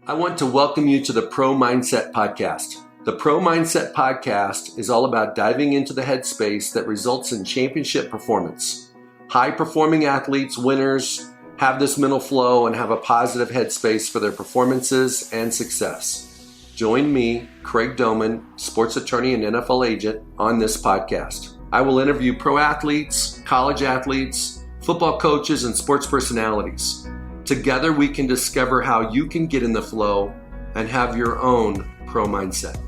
I want to welcome you to the Pro Mindset Podcast. The Pro Mindset Podcast is all about diving into the headspace that results in championship performance. High-performing athletes, winners, have this mental flow and have a positive headspace for their performances and success. Join me, Craig Domann, sports attorney and NFL agent, on this podcast. I will interview pro athletes, college athletes, football coaches, and sports personalities. Together, we can discover how you can get in the flow and have your own pro mindset.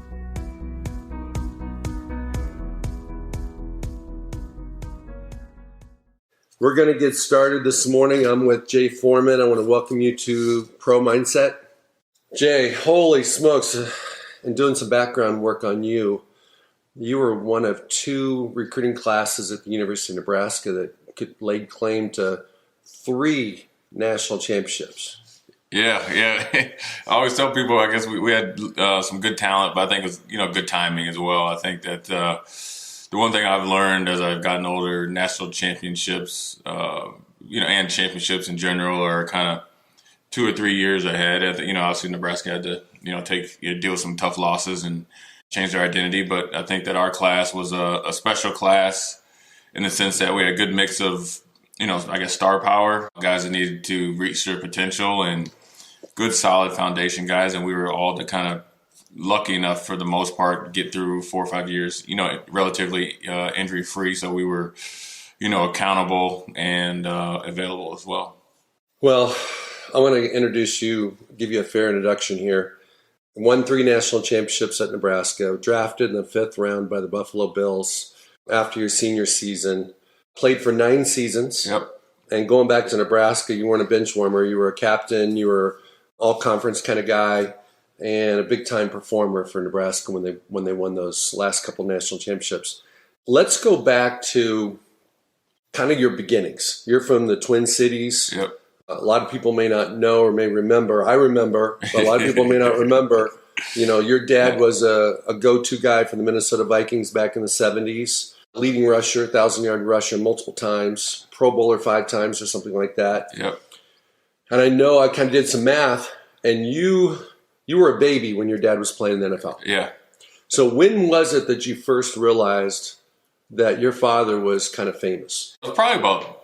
We're going to get started this morning. I'm with Jay Foreman. I want to welcome you to Pro Mindset. Jay, holy smokes, and doing some background work on you, you were one of two recruiting classes at the University of Nebraska that could lay claim to 3 national championships. Yeah. I always tell people, I guess we had some good talent, but I think it was, good timing as well. I think that the one thing I've learned as I've gotten older, national championships, and championships in general are kind of 2 or 3 years ahead. Obviously Nebraska had to, deal with some tough losses and change their identity. But I think that our class was a special class in the sense that we had a good mix of, star power, guys that needed to reach their potential, and good solid foundation guys. And we were all kind of lucky enough for the most part get through 4 or 5 years, relatively injury free. So we were, accountable and available as well. Well, I want to introduce you, give you a fair introduction here. Won 3 national championships at Nebraska, drafted in the 5th round by the Buffalo Bills after your senior season. Played for 9 seasons. Yep. And going back to Nebraska, you weren't a bench warmer. You were a captain. You were all-conference kind of guy and a big-time performer for Nebraska when they won those last couple national championships. Let's go back to kind of your beginnings. You're from the Twin Cities. Yep. A lot of people may not know or may remember. I remember, but a lot of people may not remember. Your dad was a go-to guy for the Minnesota Vikings back in the 70s. Leading rusher, 1,000-yard rusher multiple times, Pro Bowler 5 times or something like that. Yep. And I know I kind of did some math, and you were a baby when your dad was playing in the NFL. Yeah. So when was it that you first realized that your father was kind of famous? It was probably about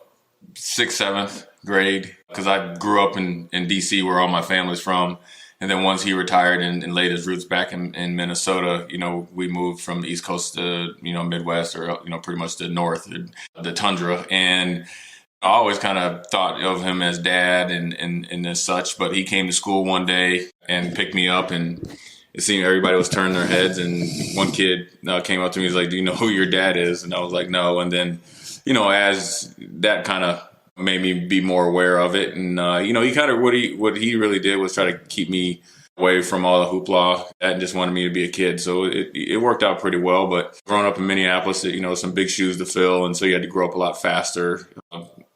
6th, 7th grade, because I grew up in D.C. where all my family's from. And then once he retired and laid his roots back in Minnesota, we moved from the East Coast to, Midwest or, pretty much the North, the tundra. And I always kind of thought of him as dad and as such. But he came to school one day and picked me up, and it seemed everybody was turning their heads. And one kid came up to me, he's like, "Do you know who your dad is?" And I was like, "No." And then, as that kind of made me be more aware of it. And, he kind of, what he really did was try to keep me away from all the hoopla and just wanted me to be a kid. So it worked out pretty well. But growing up in Minneapolis, some big shoes to fill. And so you had to grow up a lot faster,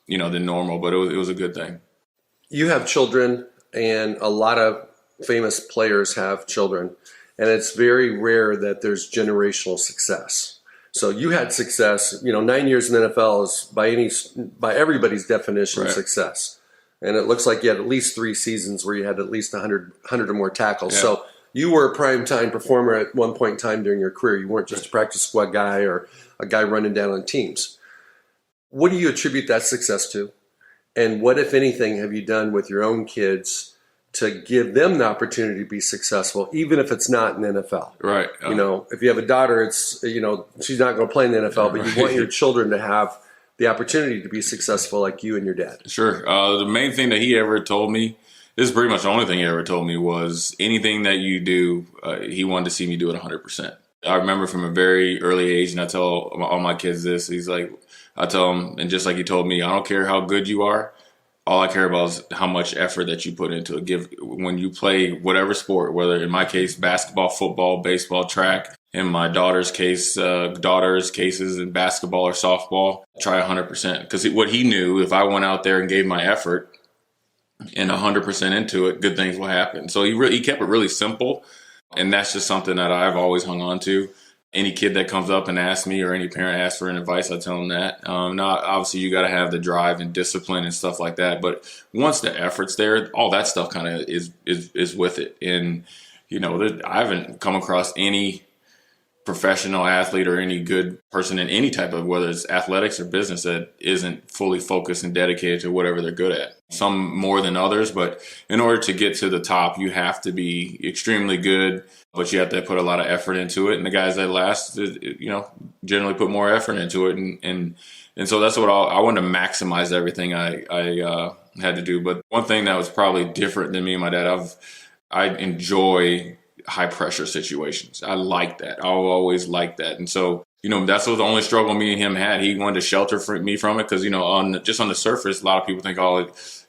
than normal. But it was a good thing. You have children, and a lot of famous players have children. And it's very rare that there's generational success. So you had success, 9 years in the NFL is by everybody's definition of success. And it looks like you had at least 3 seasons where you had at least 100 or more tackles. Yeah. So you were a prime-time performer at one point in time during your career. You weren't just a practice squad guy or a guy running down on teams. What do you attribute that success to? And what, if anything, have you done with your own kids to give them the opportunity to be successful, even if it's not in the NFL? Right. If you have a daughter, it's, she's not going to play in the NFL, but you want your children to have the opportunity to be successful like you and your dad. Sure. The main thing that he ever told me, this is pretty much the only thing he ever told me, was anything that you do, he wanted to see me do it 100%. I remember from a very early age, and I tell all my kids this, I tell them, and just like he told me, I don't care how good you are, all I care about is how much effort that you put into it. When you play whatever sport, whether in my case, basketball, football, baseball, track, in my daughter's cases in basketball or softball, try 100%. Because what he knew, if I went out there and gave my effort and 100% into it, good things will happen. So he kept it really simple. And that's just something that I've always hung on to. Any kid that comes up and asks me, or any parent asks for an advice, I tell them that. Now, obviously, you got to have the drive and discipline and stuff like that. But once the effort's there, all that stuff kind of is with it. And I haven't come across any professional athlete or any good person in any type of, whether it's athletics or business, that isn't fully focused and dedicated to whatever they're good at. Some more than others, but in order to get to the top, you have to be extremely good, but you have to put a lot of effort into it. And the guys that last, generally put more effort into it. And so that's what I wanted to maximize everything I had to do. But one thing that was probably different than me and my dad, I enjoy high pressure situations. I like that. I always like that. And so, that's what the only struggle me and him had. He wanted to shelter me from it because, on the surface, a lot of people think,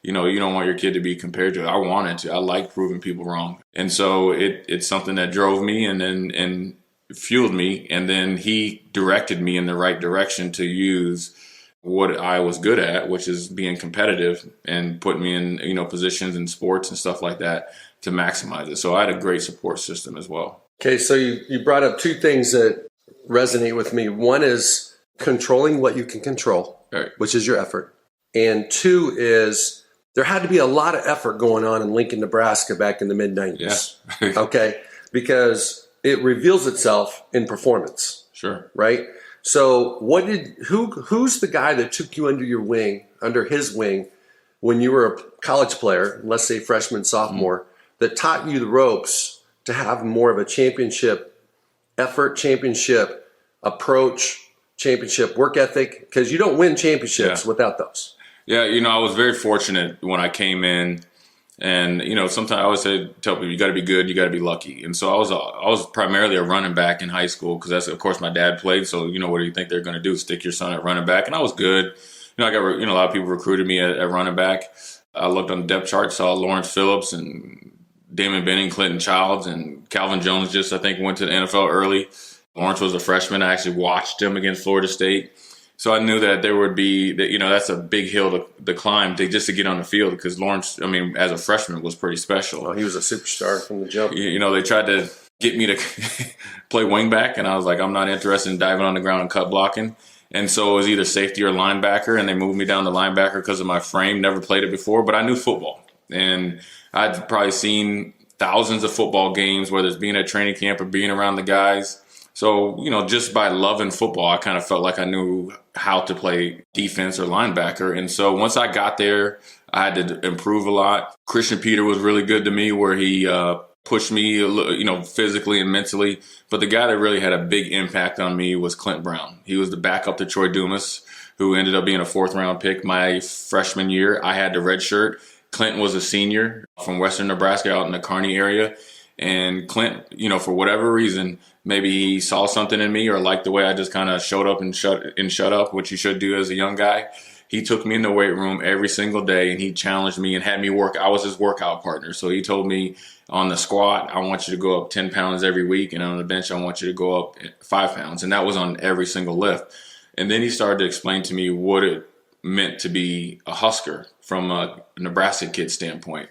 you don't want your kid to be compared to it. I wanted to. I like proving people wrong. And so it's something that drove me and fueled me. And then he directed me in the right direction to use what I was good at, which is being competitive, and put me in, positions in sports and stuff like that to maximize it. So I had a great support system as well. Okay, so you brought up two things that resonate with me. One is controlling what you can control, right, which is your effort. And two is there had to be a lot of effort going on in Lincoln, Nebraska back in the mid-90s. Yeah. Okay, because it reveals itself in performance. Sure. Right? So who's the guy that took you under his wing when you were a college player, let's say freshman, sophomore, that taught you the ropes to have more of a championship effort, championship approach, championship work ethic? Because you don't win championships without those. Yeah, I was very fortunate when I came in, and sometimes I always tell people, you got to be good, you got to be lucky. And so I was primarily a running back in high school because that's, of course, my dad played. So what do you think they're going to do? Stick your son at running back? And I was good. I got a lot of people recruited me at running back. I looked on the depth chart, saw Lawrence Phillips and Damon Benning, Clinton Childs, and Calvin Jones I think went to the NFL early. Lawrence was a freshman. I actually watched him against Florida State. So I knew that there would be, that's a big hill to climb just to get on the field, because Lawrence, as a freshman, was pretty special. Well, he was a superstar from the jump. They tried to get me to play wingback, and I was like, I'm not interested in diving on the ground and cut blocking. And so it was either safety or linebacker, and they moved me down to linebacker because of my frame. Never played it before, but I knew football. And I'd probably seen thousands of football games, whether it's being at training camp or being around the guys. So, just by loving football, I kind of felt like I knew how to play defense or linebacker. And so once I got there, I had to improve a lot. Christian Peter was really good to me, where he pushed me, physically and mentally. But the guy that really had a big impact on me was Clint Brown. He was the backup to Troy Dumas, who ended up being a 4th-round pick my freshman year. I had the red shirt. Clint was a senior from Western Nebraska out in the Kearney area. And Clint, for whatever reason, maybe he saw something in me or liked the way I just kind of showed up and shut up, which you should do as a young guy. He took me in the weight room every single day, and he challenged me and had me work. I was his workout partner. So he told me, on the squat, I want you to go up 10 pounds every week. And on the bench, I want you to go up 5 pounds. And that was on every single lift. And then he started to explain to me what it meant to be a Husker from a Nebraska kid standpoint.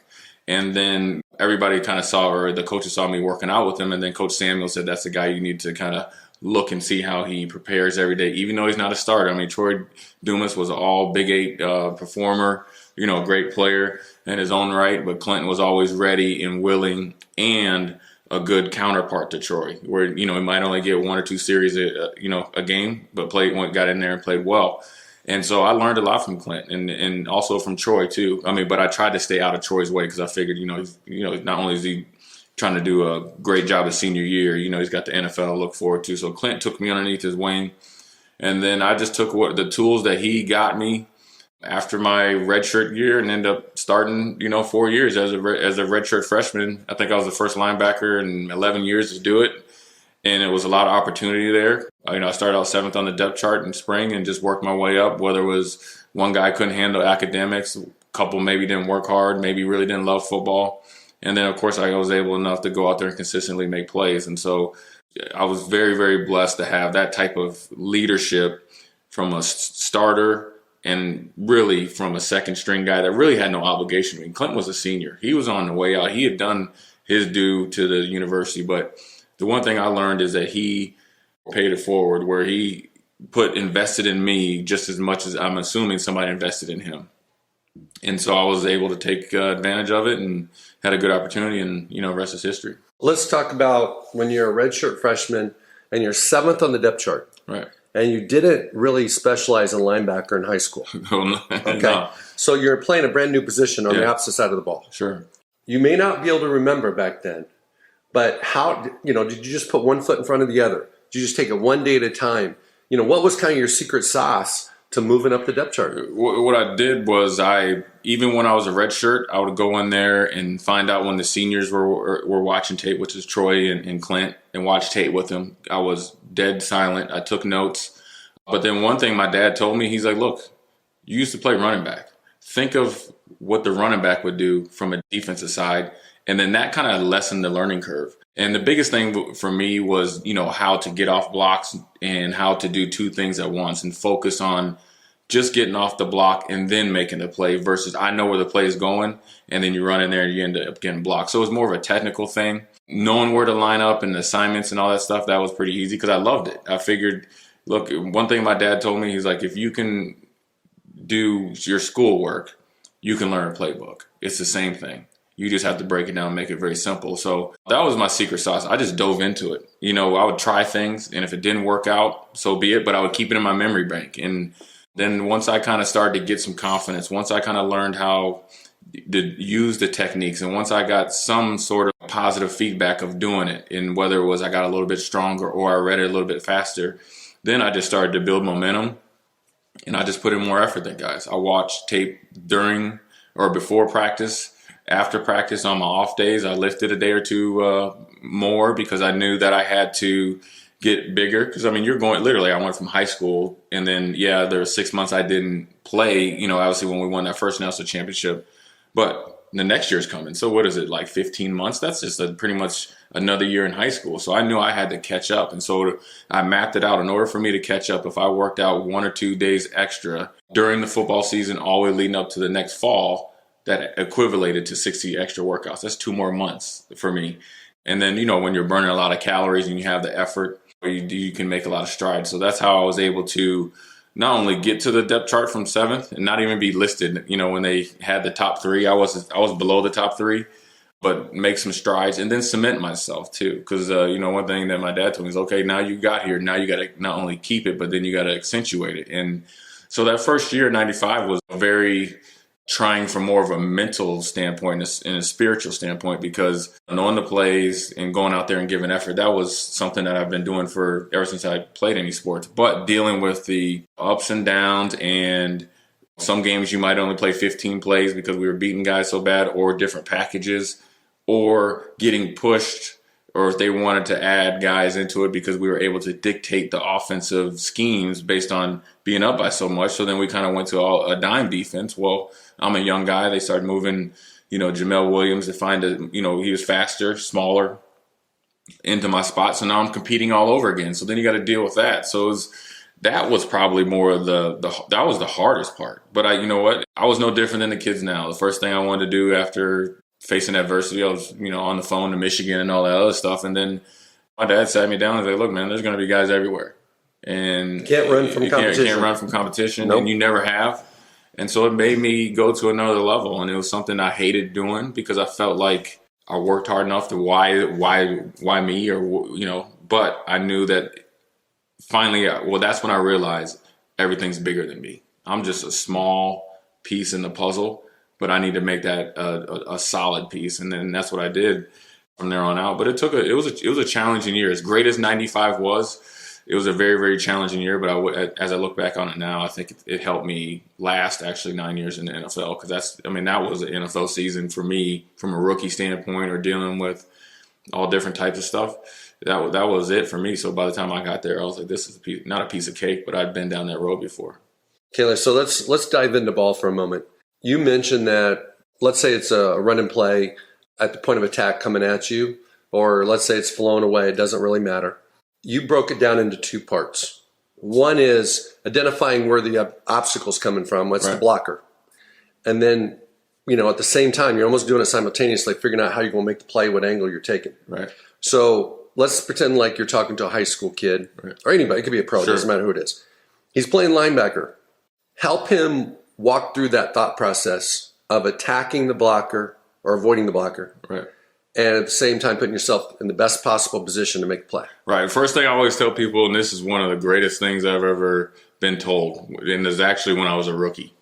And then everybody kind of saw, or the coaches saw me working out with him. And then Coach Samuel said, that's the guy you need to kind of look and see how he prepares every day, even though he's not a starter. Troy Dumas was an all Big 8 performer, a great player in his own right. But Clinton was always ready and willing and a good counterpart to Troy, where, he might only get 1 or 2 series, a game, but got in there and played well. And so I learned a lot from Clint and also from Troy too. But I tried to stay out of Troy's way because I figured, not only is he trying to do a great job his senior year, he's got the NFL to look forward to. So Clint took me underneath his wing. And then I just took the tools that he got me after my redshirt year and ended up starting, 4 years as a redshirt freshman. I think I was the first linebacker in 11 years to do it. And it was a lot of opportunity there. I started out 7th on the depth chart in spring and just worked my way up, whether it was one guy couldn't handle academics, a couple maybe didn't work hard, maybe really didn't love football. And then, of course, I was able enough to go out there and consistently make plays. And so I was very, very blessed to have that type of leadership from a starter and really from a second string guy that really had no obligation. Clinton was a senior. He was on the way out. He had done his due to the university, but the one thing I learned is that he paid it forward, where he invested in me just as much as I'm assuming somebody invested in him. And so I was able to take advantage of it and had a good opportunity, and, rest is history. Let's talk about when you're a redshirt freshman and you're 7th on the depth chart. Right. And you didn't really specialize in linebacker in high school. Okay. No. So you're playing a brand new position on the opposite side of the ball. Sure. You may not be able to remember back then, but how, did you just put one foot in front of the other? Did you just take it one day at a time? What was kind of your secret sauce to moving up the depth chart? What I did was even when I was a red shirt, I would go in there and find out when the seniors were watching tape, which is Troy and Clint, and watch tape with them. I was dead silent. I took notes. But then one thing my dad told me, he's like, look, you used to play running back. Think of what the running back would do from a defensive side. And then that kind of lessened the learning curve. And the biggest thing for me was, how to get off blocks and how to do two things at once and focus on just getting off the block and then making the play versus I know where the play is going, and then you run in there and you end up getting blocked. So it was more of a technical thing. Knowing where to line up and assignments and all that stuff, that was pretty easy because I loved it. I figured, look, one thing my dad told me, he's like, if you can do your schoolwork, you can learn a playbook. It's the same thing. You just have to break it down and make it very simple. So that was my secret sauce. I just dove into it. I would try things, and if it didn't work out, so be it, but I would keep it in my memory bank. And then once I kind of started to get some confidence, once I kind of learned how to use the techniques, and once I got some sort of positive feedback of doing it, and whether it was I got a little bit stronger or I read it a little bit faster, then I just started to build momentum, and I just put in more effort than guys. I watched tape during or before practice. After practice on my off days, I lifted a day or two more because I knew that I had to get bigger. Because, you're going literally, I went from high school, and then, there were 6 months I didn't play, obviously when we won that first national championship. But the next year's coming. So what is it, like 15 months? That's just pretty much another year in high school. So I knew I had to catch up. And so I mapped it out. In order for me to catch up, if I worked out 1 or 2 days extra during the football season, all the way leading up to the next fall, that equivalated to 60 extra workouts. That's 2 more months for me. And then, when you're burning a lot of calories and you have the effort, you can make a lot of strides. So that's how I was able to not only get to the depth chart from 7th and not even be listed, when they had the top 3, I was below the top 3, but make some strides and then cement myself too. Because, one thing that my dad told me is, okay, now you got here. Now you got to not only keep it, but then you got to accentuate it. And so that first year, 95, was very trying from more of a mental standpoint and a spiritual standpoint, because knowing the plays and going out there and giving effort, that was something that I've been doing ever since I played any sports. But dealing with the ups and downs, and some games you might only play 15 plays because we were beating guys so bad, or different packages, or getting pushed, or if they wanted to add guys into it because we were able to dictate the offensive schemes based on being up by so much. So then we kind of went to a dime defense. Well, I'm a young guy. They started moving, Jamel Williams to find he was faster, smaller, into my spot. So now I'm competing all over again. So then you got to deal with that. So that was probably more of that was the hardest part. But you know what? I was no different than the kids now. The first thing I wanted to do after facing adversity, I was, on the phone to Michigan and all that other stuff. And then my dad sat me down and said, look, man, there's going to be guys everywhere. And you can't run from competition. Can't run from competition. Nope. And you never have. And so it made me go to another level. And it was something I hated doing because I felt like I worked hard enough to why me, or, but I knew that finally, that's when I realized everything's bigger than me. I'm just a small piece in the puzzle, but I need to make that a solid piece. And then that's what I did from there on out. But it was a challenging year. As great as 95 was, it was a very, very challenging year. But as I look back on it now, I think it helped me last actually 9 years in the NFL, because that was an NFL season for me from a rookie standpoint, or dealing with all different types of stuff. That was it for me. So by the time I got there, I was like, this is not a piece of cake, but I'd been down that road before. Taylor, so let's dive into ball for a moment. You mentioned that, let's say it's a run and play at the point of attack coming at you, or let's say it's flown away. It doesn't really matter. You broke it down into 2 parts. One is identifying where the obstacle's coming from. What's the blocker? And then, at the same time, you're almost doing it simultaneously, figuring out how you're going to make the play, what angle you're taking. Right. So let's pretend like you're talking to a high school kid or anybody. It could be a pro. It doesn't matter who it is. He's playing linebacker. Help him walk through that thought process of attacking the blocker or avoiding the blocker. Right. And at the same time, putting yourself in the best possible position to make a play. Right. First thing I always tell people, and this is one of the greatest things I've ever been told, and it's actually when I was a rookie.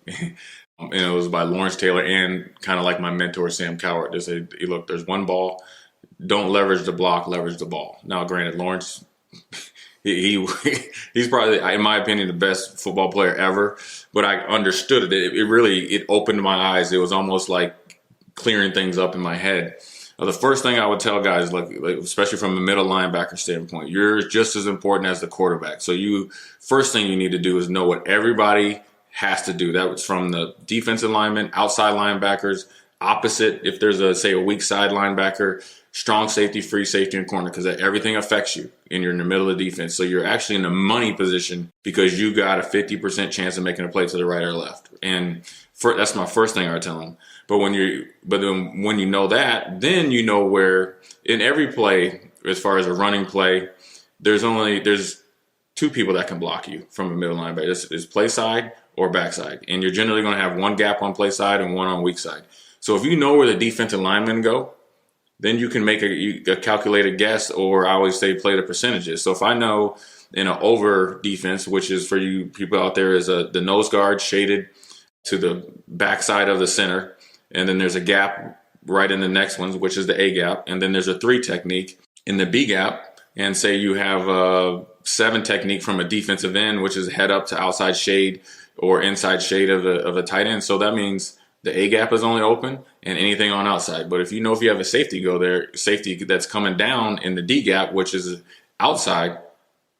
And it was by Lawrence Taylor and kind of like my mentor, Sam Cowart. They said, hey, look, there's one ball. Don't leverage the block, leverage the ball. Now, granted, Lawrence, he's probably, in my opinion, the best football player ever. But I understood it. It really opened my eyes. It was almost like clearing things up in my head. The first thing I would tell guys, like especially from a middle linebacker standpoint, you're just as important as the quarterback. So first thing you need to do is know what everybody has to do. That was from the defensive linemen, outside linebackers, opposite, if there's a weak side linebacker, strong safety, free safety, and corner, because everything affects you and you're in the middle of the defense. So you're actually in a money position because you got a 50% chance of making a play to the right or left. And that's my first thing I tell them. But then when you know that, then you know where in every play, as far as a running play, there's two people that can block you from a middle linebacker. It's play side or backside. And you're generally going to have one gap on play side and one on weak side. So if you know where the defensive linemen go, then you can make a calculated guess, or I always say play the percentages. So if I know in an over defense, which is for you people out there, is the nose guard shaded to the backside of the center, and then there's a gap right in the next one, which is the A gap, and then there's a 3 technique in the B gap, and say you have a 7 technique from a defensive end, which is head up to outside shade or inside shade of a tight end. So that means the A gap is only open and anything on outside. But if you have a safety that's coming down in the D gap, which is outside,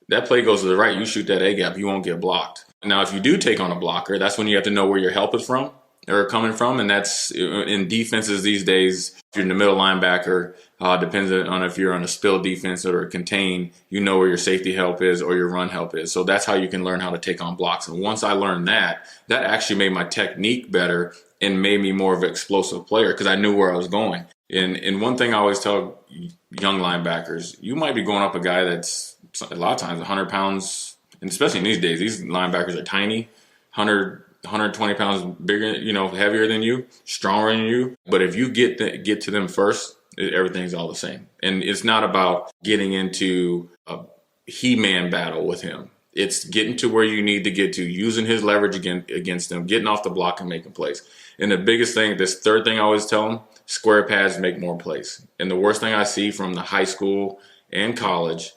that play goes to the right. You shoot that A gap, you won't get blocked. Now, if you do take on a blocker, that's when you have to know where your help is from or coming from. And that's in defenses these days. If you're in the middle linebacker, depends on if you're on a spill defense or a contain, you know where your safety help is or your run help is. So that's how you can learn how to take on blocks. And once I learned that actually made my technique better and made me more of an explosive player because I knew where I was going. And one thing I always tell young linebackers, you might be going up a guy that's a lot of times 100 pounds, and especially in these days, these linebackers are tiny, 120 pounds bigger, heavier than you, stronger than you. But if you get to them first, everything's all the same. And it's not about getting into a He-Man battle with him. It's getting to where you need to get to, using his leverage against them, getting off the block and making plays. And the biggest thing, this third thing I always tell them, square pads make more plays. And the worst thing I see from the high school and college,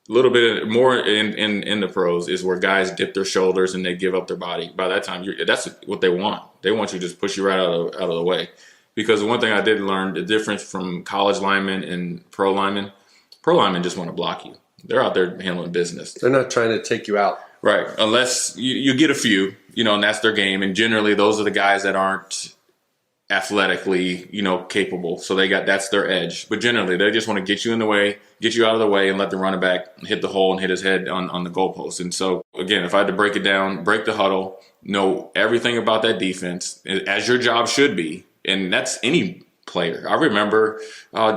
a little bit more in the pros, is where guys dip their shoulders and they give up their body. By that time, that's what they want. They want you to just push you right out of the way. Because one thing I did learn, the difference from college linemen and pro linemen just want to block you. They're out there handling business. They're not trying to take you out. Right. Unless you get a few, and that's their game. And generally those are the guys that aren't athletically, capable. So that's their edge. But generally they just want to get you in the way, get you out of the way, and let the running back hit the hole and hit his head on the goalpost. And so, again, if I had to break it down, break the huddle, know everything about that defense, as your job should be. And that's any player. I remember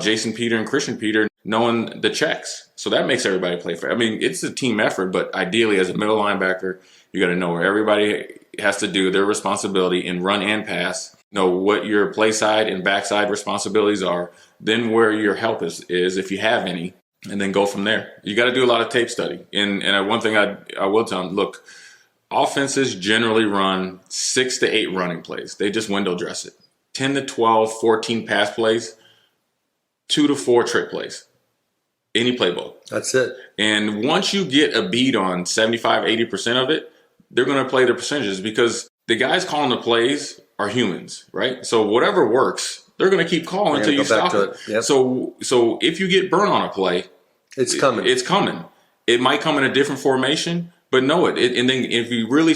Jason Peter and Christian Peter knowing the checks. So that makes everybody play fair. I mean, it's a team effort, but ideally as a middle linebacker, you got to know where everybody has to do their responsibility in run and pass, know what your play side and backside responsibilities are, then where your help is if you have any, and then go from there. You got to do a lot of tape study. And one thing I will tell them, look, offenses generally run 6 to 8 running plays. They just window dress it. 10 to 12, 14 pass plays, 2 to 4 trick plays. Any playbook. That's it. And once you get a beat on 75, 80% of it, they're going to play the percentages because the guys calling the plays are humans, right? So whatever works, they're going to keep calling until you stop it. Yep. So if you get burnt on a play, it's coming. It's coming. It might come in a different formation, but know it. And then if you really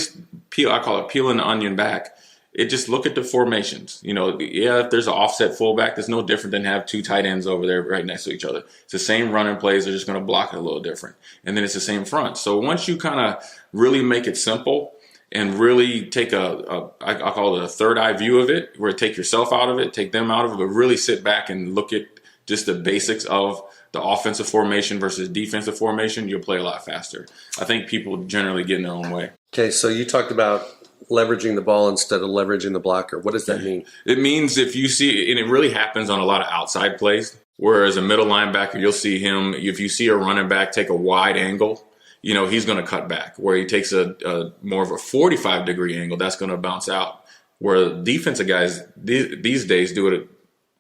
I call it peeling the onion back. Just look at the formations. If there's an offset fullback, there's no different than have 2 tight ends over there right next to each other. It's the same running plays. They're just going to block it a little different. And then it's the same front. So once you kind of really make it simple and really take I call it a third eye view of it, where take yourself out of it, take them out of it, but really sit back and look at just the basics of the offensive formation versus defensive formation, you'll play a lot faster. I think people generally get in their own way. Okay, so you talked about leveraging the ball instead of leveraging the blocker. What does that mean? It means if you see, and it really happens on a lot of outside plays, whereas a middle linebacker, you'll see him, if you see a running back take a wide angle, he's going to cut back. Where he takes a more of a 45-degree angle, that's going to bounce out. Where defensive guys these days do it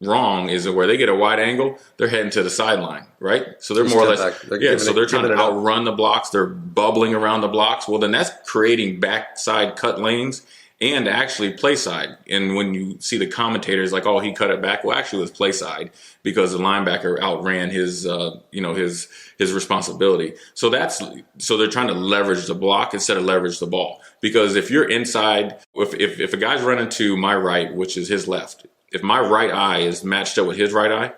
wrong is that where they get a wide angle, they're heading to the sideline, right? So they're more or less, they're trying to outrun the blocks. They're bubbling around the blocks. Well, then that's creating backside cut lanes and actually play side. And when you see the commentators like, oh, he cut it back, well, actually it was play side because the linebacker outran his responsibility. So they're trying to leverage the block instead of leverage the ball. Because if you're inside, if a guy's running to my right, which is his left, if my right eye is matched up with his right eye,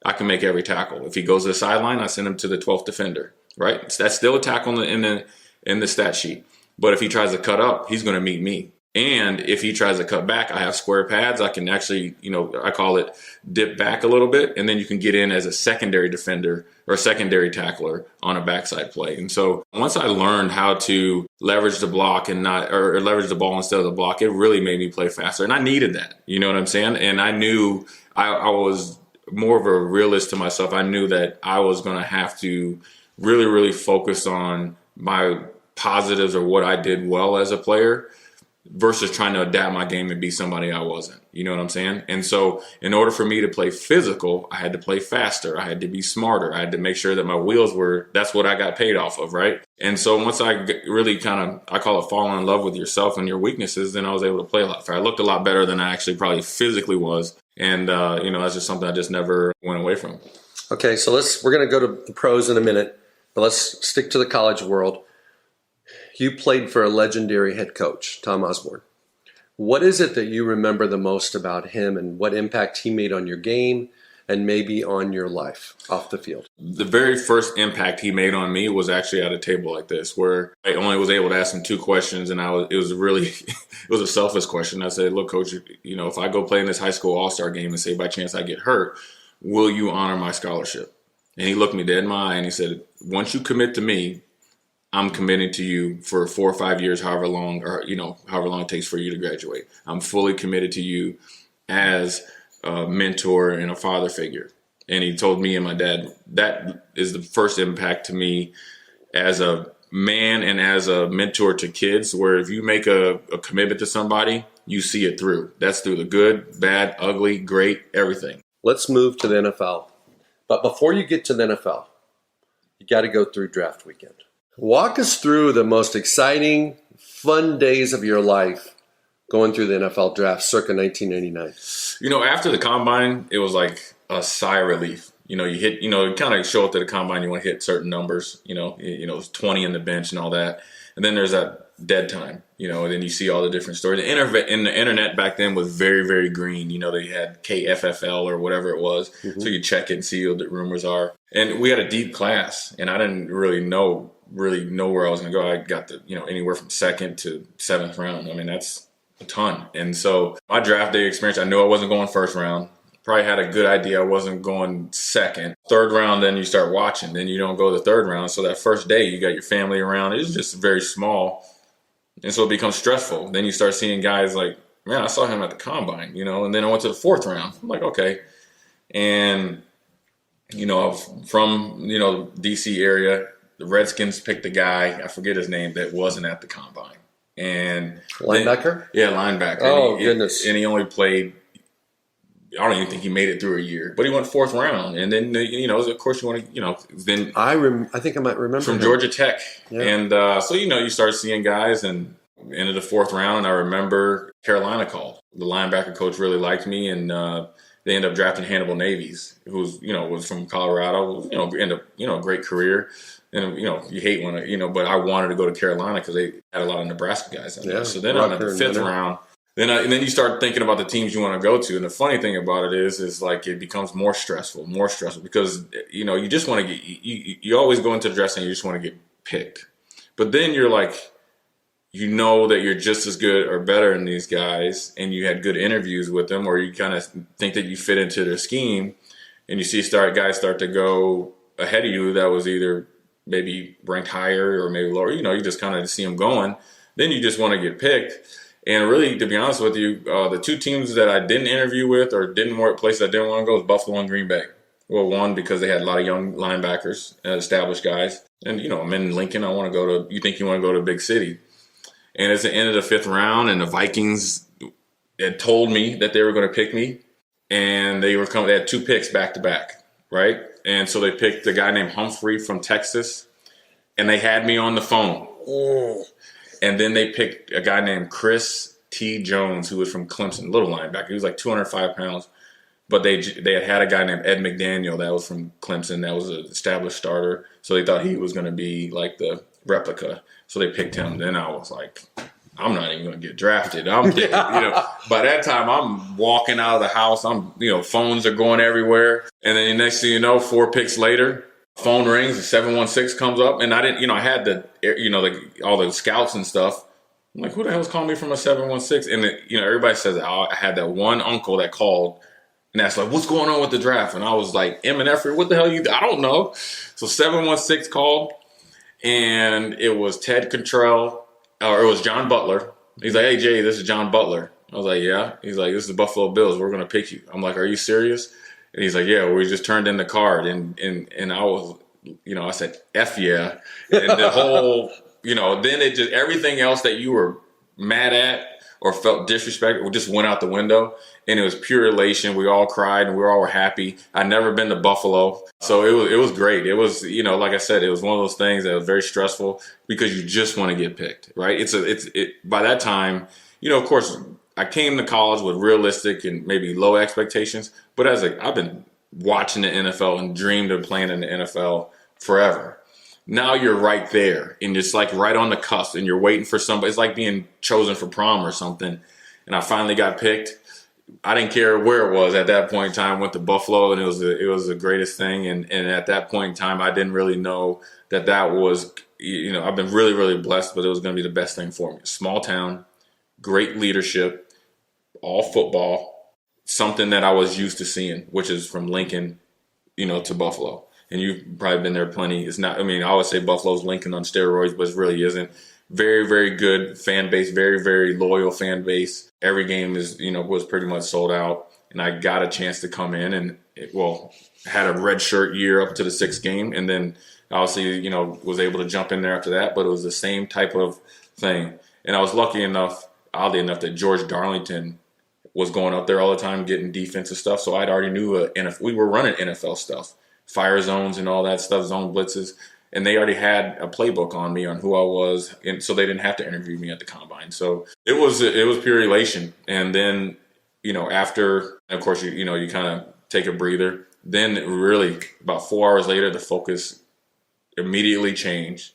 I can make every tackle. If he goes to the sideline, I send him to the 12th defender, right? That's still a tackle in the stat sheet. But if he tries to cut up, he's going to meet me. And if he tries to cut back, I have square pads. I can actually, I call it dip back a little bit, and then you can get in as a secondary defender or secondary tackler on a backside play. And so once I learned how to leverage the block and or leverage the ball instead of the block, it really made me play faster. And I needed that, you know what I'm saying? And I knew I was more of a realist to myself. I knew that I was going to have to really, really focus on my positives or what I did well as a player versus trying to adapt my game and be somebody I wasn't. You know what I'm saying? And so in order for me to play physical, I had to play faster. I had to be smarter. I had to make sure that my wheels that's what I got paid off of, right? And so once I really I call it falling in love with yourself and your weaknesses, then I was able to play a lot faster. I looked a lot better than I actually probably physically was. And, that's just something I just never went away from. Okay, so we're going to go to the pros in a minute, but let's stick to the college world. You played for a legendary head coach, Tom Osborne. What is it that you remember the most about him and what impact he made on your game and maybe on your life off the field? The very first impact he made on me was actually at a table like this, where I only was able to ask him 2 questions, and it was a selfish question. I said, look, coach, if I go play in this high school all-star game and say by chance I get hurt, will you honor my scholarship? And he looked me dead in my eye and he said, once you commit to me, I'm committing to you for 4 or 5 years, however long it takes for you to graduate. I'm fully committed to you as a mentor and a father figure. And he told me and my dad, that is the first impact to me as a man and as a mentor to kids, where if you make a commitment to somebody, you see it through. That's through the good, bad, ugly, great, everything. Let's move to the NFL. But before you get to the NFL, you got to go through draft weekend. Walk us through the most exciting, fun days of your life going through the NFL draft circa 1999. After the combine, it was like a sigh of relief. You hit, you kind of show up to the combine, you want to hit certain numbers, it's 20 in the bench and all that. And then there's that dead time, and then you see all the different stories. The internet back then was very, very green. They had KFFL or whatever it was. Mm-hmm. So you check it and see what the rumors are. And we had a deep class, and I didn't really know where I was going to go. I got anywhere from 2nd to 7th round. I mean, that's a ton. And so my draft day experience, I knew I wasn't going 1st round. Probably had a good idea I wasn't going 2nd. 3rd round, then you start watching. Then you don't go the 3rd round. So that first day, you got your family around. It's just very small. And so it becomes stressful. Then you start seeing guys like, man, I saw him at the combine, and then I went to the 4th round. I'm like, okay. And, from, D.C. area, the Redskins picked a guy, I forget his name, that wasn't at the combine. And linebacker? Linebacker. Oh, goodness. And he only played, I don't even think he made it through a year, but he went 4th round. And then, of course you want to, then I think I might remember from him. Georgia Tech. Yeah. And so, you start seeing guys and into the 4th round. And I remember Carolina called. The linebacker coach really liked me, and they ended up drafting Hannibal Navies, who's, was from Colorado, ended up, great career. And, you hate when, but I wanted to go to Carolina because they had a lot of Nebraska guys in there. Yeah, so then on the 5th round, and then you start thinking about the teams you want to go to. And the funny thing about it is like it becomes more stressful because, you just want to get, you always go into the dressing, you just want to get picked. But then you're like, that you're just as good or better than these guys, and you had good interviews with them, or you kind of think that you fit into their scheme. and you see guys start to go ahead of you that was either maybe ranked higher or maybe lower, you just kind of see them going, then you just want to get picked. And really, to be honest with you, the two teams that I didn't interview with or didn't work places I didn't want to go was Buffalo and Green Bay. Well, one, because they had a lot of young linebackers, established guys. And, I'm in Lincoln. You think you want to go to a big city. And it's the end of the 5th round, and the Vikings had told me that they were going to pick me. And they had 2 picks back to back, right? And so they picked a guy named Humphrey from Texas, and they had me on the phone. Oh. And then they picked a guy named Chris T. Jones, who was from Clemson, little linebacker. He was like 205 pounds. But they had a guy named Ed McDaniel that was from Clemson that was an established starter. So they thought he was going to be like the replica. So they picked him. Then I was like, I'm not even going to get drafted. I'm thinking, by that time I'm walking out of the house. Phones are going everywhere. And then the next thing you know, 4 picks later, phone rings, the 716 comes up. And I didn't, I had all the scouts and stuff. I'm like, who the hell's calling me from a 716? And everybody says, I had that one uncle that called. And that's like, what's going on with the draft? And I was like, M&F, what the hell I don't know. So 716 called, and it was Ted Cantrell, or it was John Butler. He's like, hey, Jay, this is John Butler. I was like, yeah. He's like, this is the Buffalo Bills. We're going to pick you. I'm like, are you serious? And he's like, yeah, we just turned in the card. And I was, I said, F yeah. And the whole, then it just, everything else that you were mad at or felt disrespected just went out the window. And it was pure elation. We all cried and we all were happy. I'd never been to Buffalo. So it was great. It was, like I said, it was one of those things that was very stressful because you just want to get picked, right? By that time, of course, I came to college with realistic and maybe low expectations, but I've been watching the NFL and dreamed of playing in the NFL forever. Now you're right there and it's like right on the cusp and you're waiting for somebody. It's like being chosen for prom or something. And I finally got picked. I didn't care where it was at that point in time. Went to Buffalo, and it was the greatest thing. And at that point in time, I didn't really know that was, I've been really, really blessed, but it was going to be the best thing for me. Small town, great leadership, all football, something that I was used to seeing, which is from Lincoln, to Buffalo. And you've probably been there plenty. It's not, I always say Buffalo's Lincoln on steroids, but it really isn't. Very, very good fan base, very, very loyal fan base. Every game was pretty much sold out. And I got a chance to come in and, had a red shirt year up to the 6th game. And then obviously, was able to jump in there after that. But it was the same type of thing. And I was oddly enough, that George Darlington was going up there all the time getting defensive stuff. So I'd already knew we were running NFL stuff, fire zones and all that stuff, zone blitzes. And they already had a playbook on me on who I was, and so they didn't have to interview me at the combine. So it was pure elation. And then, after, of course, you kind of take a breather. Then really, about 4 hours later, the focus immediately changed.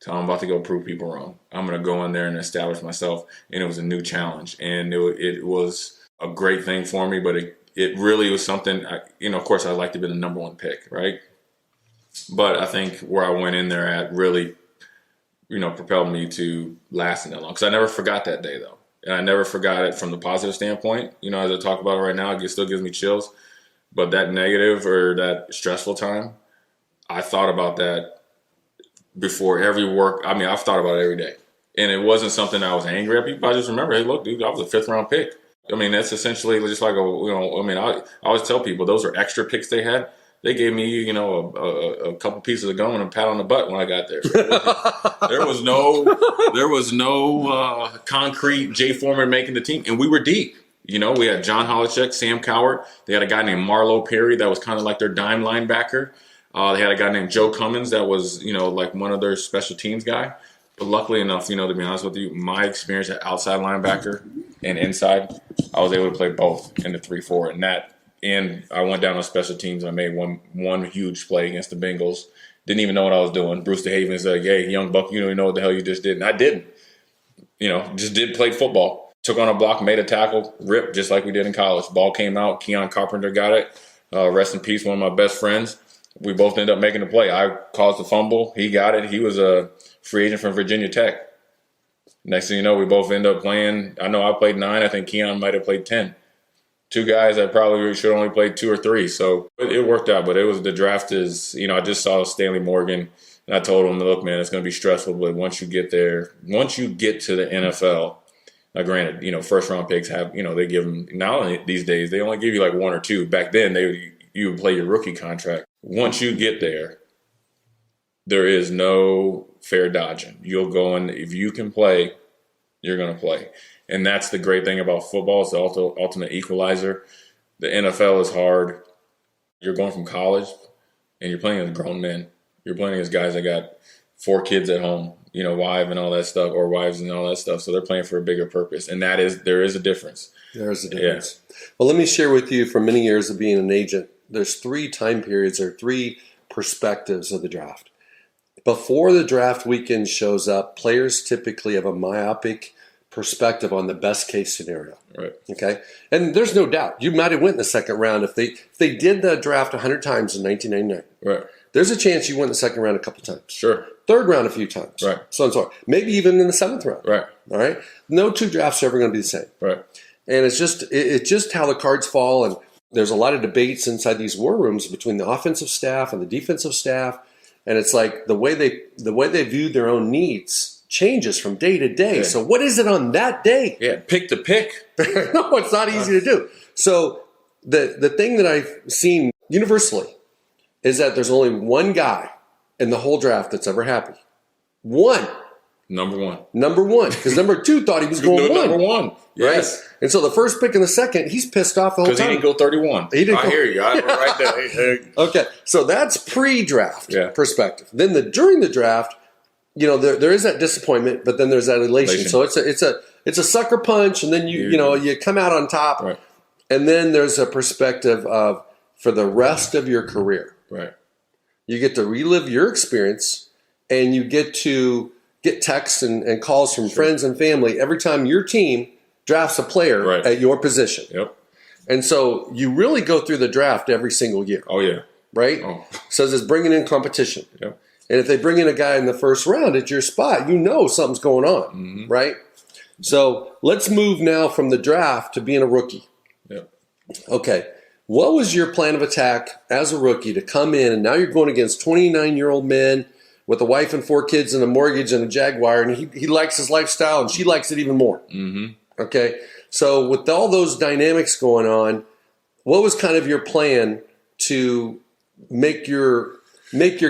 So I'm about to go prove people wrong. I'm going to go in there and establish myself, and it was a new challenge. And it was a great thing for me, but it really was something. Of course, I'd like to be the number 1 pick, right? But I think where I went in there at really, propelled me to lasting that long. Because I never forgot that day, though. And I never forgot it from the positive standpoint. As I talk about it right now, it still gives me chills. But that negative or that stressful time, I thought about that before every work. I've thought about it every day. And it wasn't something I was angry at people. I just remember, hey, look, dude, I was a 5th round pick. That's essentially just like I always tell people those are extra picks they had. They gave me, a couple pieces of gum and a pat on the butt when I got there. There was no concrete Jay Foreman making the team, and we were deep. We had John Holochek, Sam Cowart. They had a guy named Marlo Perry that was kind of like their dime linebacker. They had a guy named Joe Cummins that was, like one of their special teams guy. But luckily enough, to be honest with you, my experience at outside linebacker and inside, I was able to play both in the 3-4, and I went down on special teams and I made one huge play against the Bengals. Didn't even know what I was doing. Brewster Havens said, hey, young buck, you don't even know what the hell you just did. And I didn't. Just did play football. Took on a block, made a tackle, ripped just like we did in college. Ball came out. Keon Carpenter got it. Rest in peace, one of my best friends. We both ended up making the play. I caused the fumble. He got it. He was a free agent from Virginia Tech. Next thing you know, we both ended up playing. I know I played 9. I think Keon might have played 10. two guys that probably should only play 2 or 3. So it worked out. But the draft is, I just saw Stanley Morgan, and I told him, look, man, it's going to be stressful. But once you get there, once you get to the NFL, now granted, first round picks have, they give them, now these days, they only give you like 1 or 2. Back then, you would play your rookie contract. Once you get there, there is no fair dodging. You'll go in, if you can play, you're going to play. And that's the great thing about football. It's the ultimate equalizer. The NFL is hard. You're going from college, and you're playing as grown men. You're playing against guys that got 4 kids at home, wives and all that stuff. So they're playing for a bigger purpose. And there is a difference. There is a difference. Yeah. Well, let me share with you from many years of being an agent, there's 3 time periods or 3 perspectives of the draft. Before the draft weekend shows up, players typically have a myopic perspective on the best case scenario. Right. Okay. And there's no doubt you might have went in the second round if they did the draft 100 times in 1999. Right. There's a chance you went in the second round a couple times. Sure. Third round a few times. Right. So and so on. Maybe even in the 7th round. Right. All right. No 2 drafts are ever going to be the same. Right. And it's just how the cards fall. And there's a lot of debates inside these war rooms between the offensive staff and the defensive staff. And it's like the way they view their own needs changes from day to day. Yeah. So what is it on that day? Yeah, pick to pick. No, it's not easy to do. So the thing that I've seen universally is that there's only one guy in the whole draft that's ever happy. One. Number one. Because number 2 thought he was going number 1. Yes. Right? And so the first pick and the second, he's pissed off the whole time. Because he didn't go 31. I hear you. I'm right there. Okay. So that's pre-draft perspective. Then during the draft, there is that disappointment, but then there's that elation. So it's a sucker punch, and then you come out on top. Right. And then there's a perspective of for the rest of your career. Right. You get to relive your experience, and you get to get texts and calls from friends and family every time your team drafts a player at your position. Yep. And so you really go through the draft every single year. Oh, yeah. Right? Oh. So it's bringing in competition. Yep. And if they bring in a guy in the first round at your spot, something's going on, right? So let's move now from the draft to being a rookie. Yep. Okay. What was your plan of attack as a rookie to come in, and now you're going against 29-year-old men with a wife and 4 kids and a mortgage and a Jaguar, and he likes his lifestyle, and she likes it even more. Mm-hmm. Okay? So with all those dynamics going on, what was kind of your plan to make your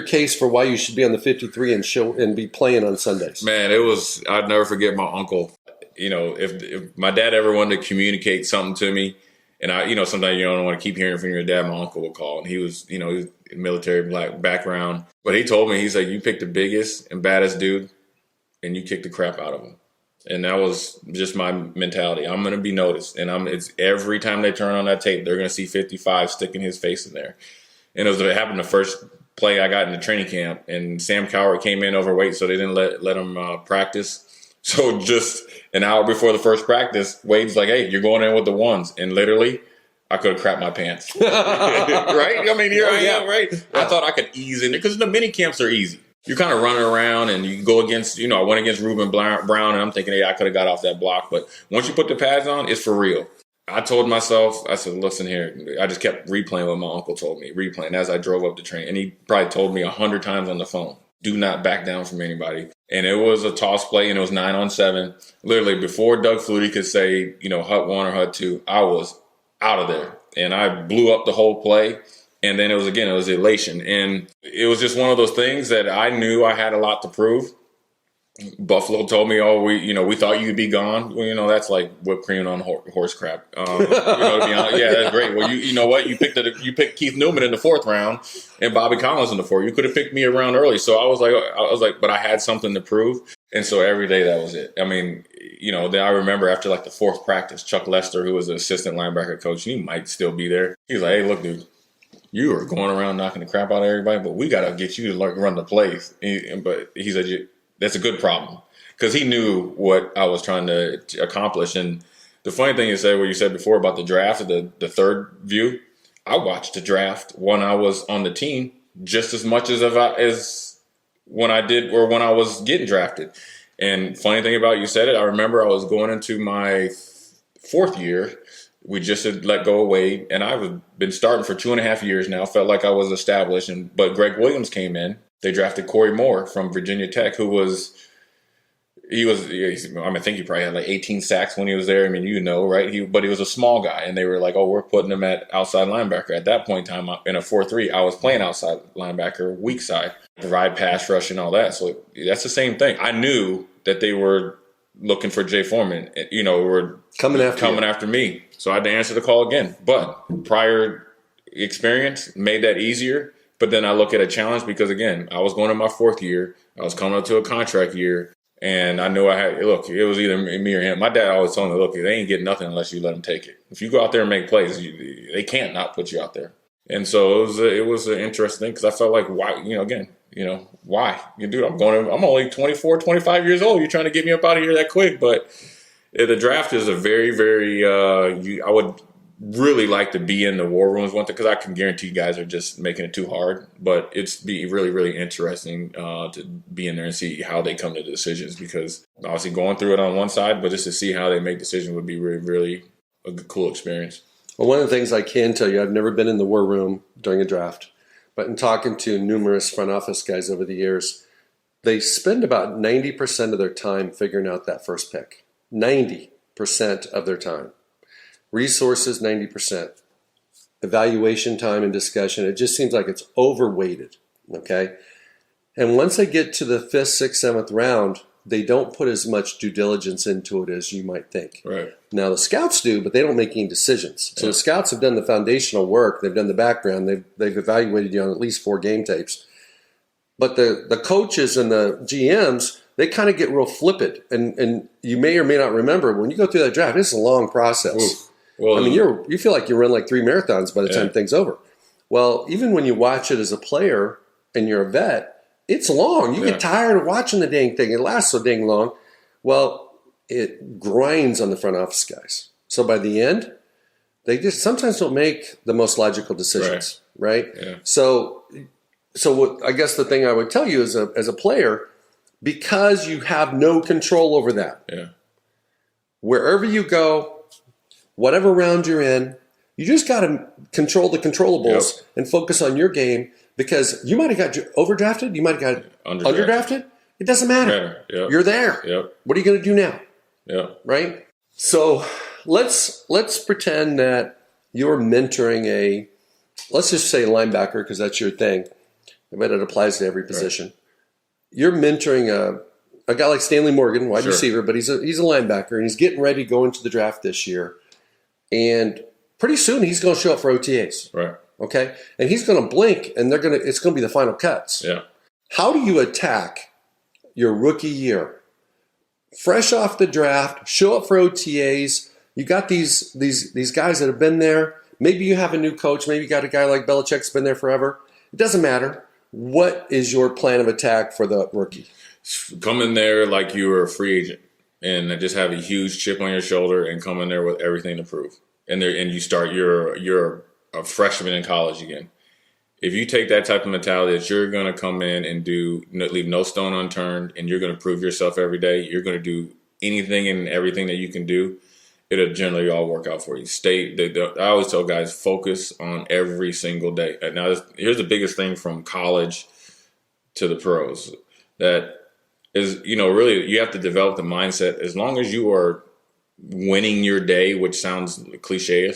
case for why you should be on the 53 and be playing on Sundays? Man, I'd never forget my uncle. If my dad ever wanted to communicate something to me, and sometimes you don't want to keep hearing from your dad, my uncle would call. And he was, he was military black background. But he told me, he's like, you pick the biggest and baddest dude and you kick the crap out of him. And that was just my mentality. I'm going to be noticed. And it's every time they turn on that tape, they're going to see 55 sticking his face in there. And it happened the first play I got in the training camp, and Sam Cowher came in overweight, so they didn't let him practice. So just an hour before the first practice, Wade's like, hey, you're going in with the ones. And literally, I could have crapped my pants. Right? I mean, here I am, right? I thought I could ease in there because the mini camps are easy. You're kind of running around and you go against, I went against Ruben Brown, and I'm thinking, hey, I could have got off that block. But once you put the pads on, it's for real. I told myself, I said, listen here. I just kept replaying what my uncle told me, replaying as I drove up the train. And he probably told me 100 times on the phone, do not back down from anybody. And it was a toss play, and it was 9-on-7. Literally, before Doug Flutie could say, HUT 1 or HUT 2, I was out of there. And I blew up the whole play. And then it was elation. And it was just one of those things that I knew I had a lot to prove. Buffalo told me, we thought you'd be gone. Well, that's like whipped cream on horse crap. To be honest, yeah, that's great. Well, you know what? You picked Keith Newman in the 4th round and Bobby Collins in the 4th. You could have picked me around early. So I was like, but I had something to prove. And so every day that was it. I mean, then I remember after like the 4th practice, Chuck Lester, who was the assistant linebacker coach, he might still be there. He's like, hey, look, dude, you are going around knocking the crap out of everybody, but we got to get you to run the plays. But he said, that's a good problem, because he knew what I was trying to accomplish. And the funny thing is, what you said before about the draft, the third view, I watched the draft when I was on the team just as much as when I did or when I was getting drafted. And funny thing about you said it, I remember I was going into my 4th year We just had let go of Wade, and I've been starting for 2.5 years now. Felt like I was established, but Greg Williams came in. They drafted Corey Moore from Virginia Tech, I think he probably had like 18 sacks when he was there. I mean, right? But he was a small guy, and they were like, oh, we're putting him at outside linebacker. At that point in time, in a 4-3, I was playing outside linebacker, weak side, provide pass rush and all that. So that's the same thing. I knew that they were looking for Jay Foreman, were coming after me. So I had to answer the call again. But prior experience made that easier. But then I look at a challenge because, again, I was going to my 4th year. I was coming up to a contract year. And I knew it was either me or him. My dad always told me, look, they ain't getting nothing unless you let them take it. If you go out there and make plays, they can't not put you out there. And so it was an interesting thing because I felt like, why, why? Dude, I'm only 24, 25 years old. You're trying to get me up out of here that quick. But the draft is a very, very, I would really like to be in the war rooms one thing because I can guarantee you guys are just making it too hard. But it's be really, really interesting to be in there and see how they come to decisions because obviously going through it on one side, but just to see how they make decisions would be really, really a cool experience. Well, one of the things I can tell you, I've never been in the war room during a draft, but in talking to numerous front office guys over the years, they spend about 90% of their time figuring out that first pick. 90% of their time. Resources, 90%. Evaluation time and discussion, it just seems like it's overweighted, okay? And once they get to the 5th, 6th, 7th round, they don't put as much due diligence into it as you might think. Right. Now, the scouts do, but they don't make any decisions. So the scouts have done the foundational work. They've done the background. They've evaluated you on at least 4 game tapes. But the coaches and the GMs, they kind of get real flippant. And you may or may not remember, when you go through that draft, it's a long process. Oof. Well, I mean, you feel like you run like 3 marathons by the time things over. Well, even when you watch it as a player and you're a vet, it's long. You get tired of watching the dang thing. It lasts so dang long. Well, it grinds on the front office guys. So by the end, they just sometimes don't make the most logical decisions, right? Yeah. So what I guess the thing I would tell you as a player, because you have no control over that, wherever you go, whatever round you're in, you just got to control the controllables and focus on your game because you might have got overdrafted. You might have got underdrafted. It doesn't matter. You're there. What are you going to do now? Right? So let's pretend that you're mentoring let's just say linebacker because that's your thing. But it applies to every position. Right. You're mentoring a guy like Stanley Morgan, wide receiver, but he's a linebacker, and he's getting ready to go into the draft this year. And pretty soon he's going to show up for OTAs. Right. Okay? And he's going to blink, and it's going to be the final cuts. Yeah. How do you attack your rookie year? Fresh off the draft, show up for OTAs. You got these guys that have been there. Maybe you have a new coach. Maybe you got a guy like Belichick's been there forever. It doesn't matter. What is your plan of attack for the rookie? Come in there like you were a free agent and just have a huge chip on your shoulder and come in there with everything to prove. And you start, you're a freshman in college again. If you take that type of mentality that you're going to come in and leave no stone unturned and you're going to prove yourself every day, you're going to do anything and everything that you can do, it'll generally all work out for you. I always tell guys, focus on every single day. Now, here's the biggest thing from college to the pros. That is, really you have to develop the mindset. As long as you are winning your day, which sounds cliche,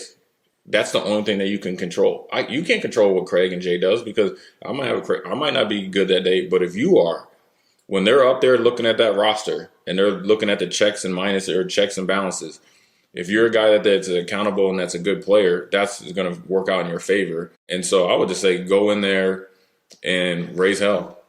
that's the only thing that you can control. You can't control what Craig and Jay does because I might not be good that day, but if you are, when they're up there looking at that roster and they're looking at the checks and minuses or checks and balances, if you're a guy that's accountable and that's a good player, that's going to work out in your favor. And so I would just say go in there and raise hell.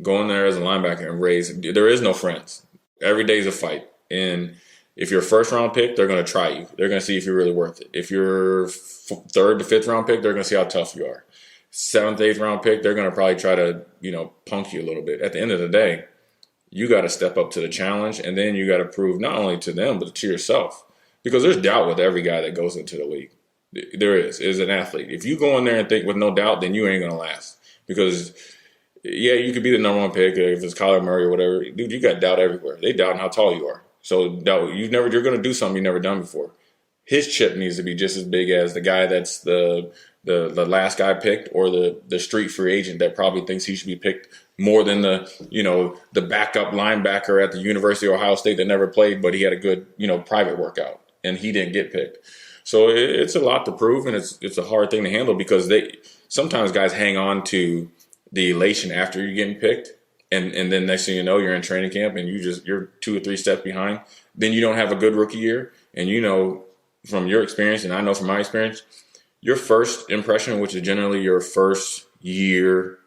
Go in there as a linebacker and raise. There is no friends. Every day is a fight. And if you're a first-round pick, they're going to try you. They're going to see if you're really worth it. If you're third to fifth-round pick, they're going to see how tough you are. 7th, 8th-round pick, they're going to probably try to, punk you a little bit. At the end of the day, you got to step up to the challenge, and then you got to prove not only to them but to yourself. Because there's doubt with every guy that goes into the league. There is an athlete. If you go in there and think with no doubt, then you ain't going to last. Because, you could be the number 1 pick if it's Kyler Murray or whatever. Dude, you got doubt everywhere. They doubt how tall you are. So you're going to do something you've never done before. his chip needs to be just as big as the guy that's the last guy picked, or the street free agent that probably thinks he should be picked more than the backup linebacker at the University of Ohio State that never played, but he had a good, private workout and he didn't get picked. So it's a lot to prove, and it's a hard thing to handle, because sometimes guys hang on to the elation after you're getting picked, and then next thing you know, you're in training camp and you're 2 or 3 steps behind. Then you don't have a good rookie year, and from your experience, and I know from my experience, your first impression, which is generally your first year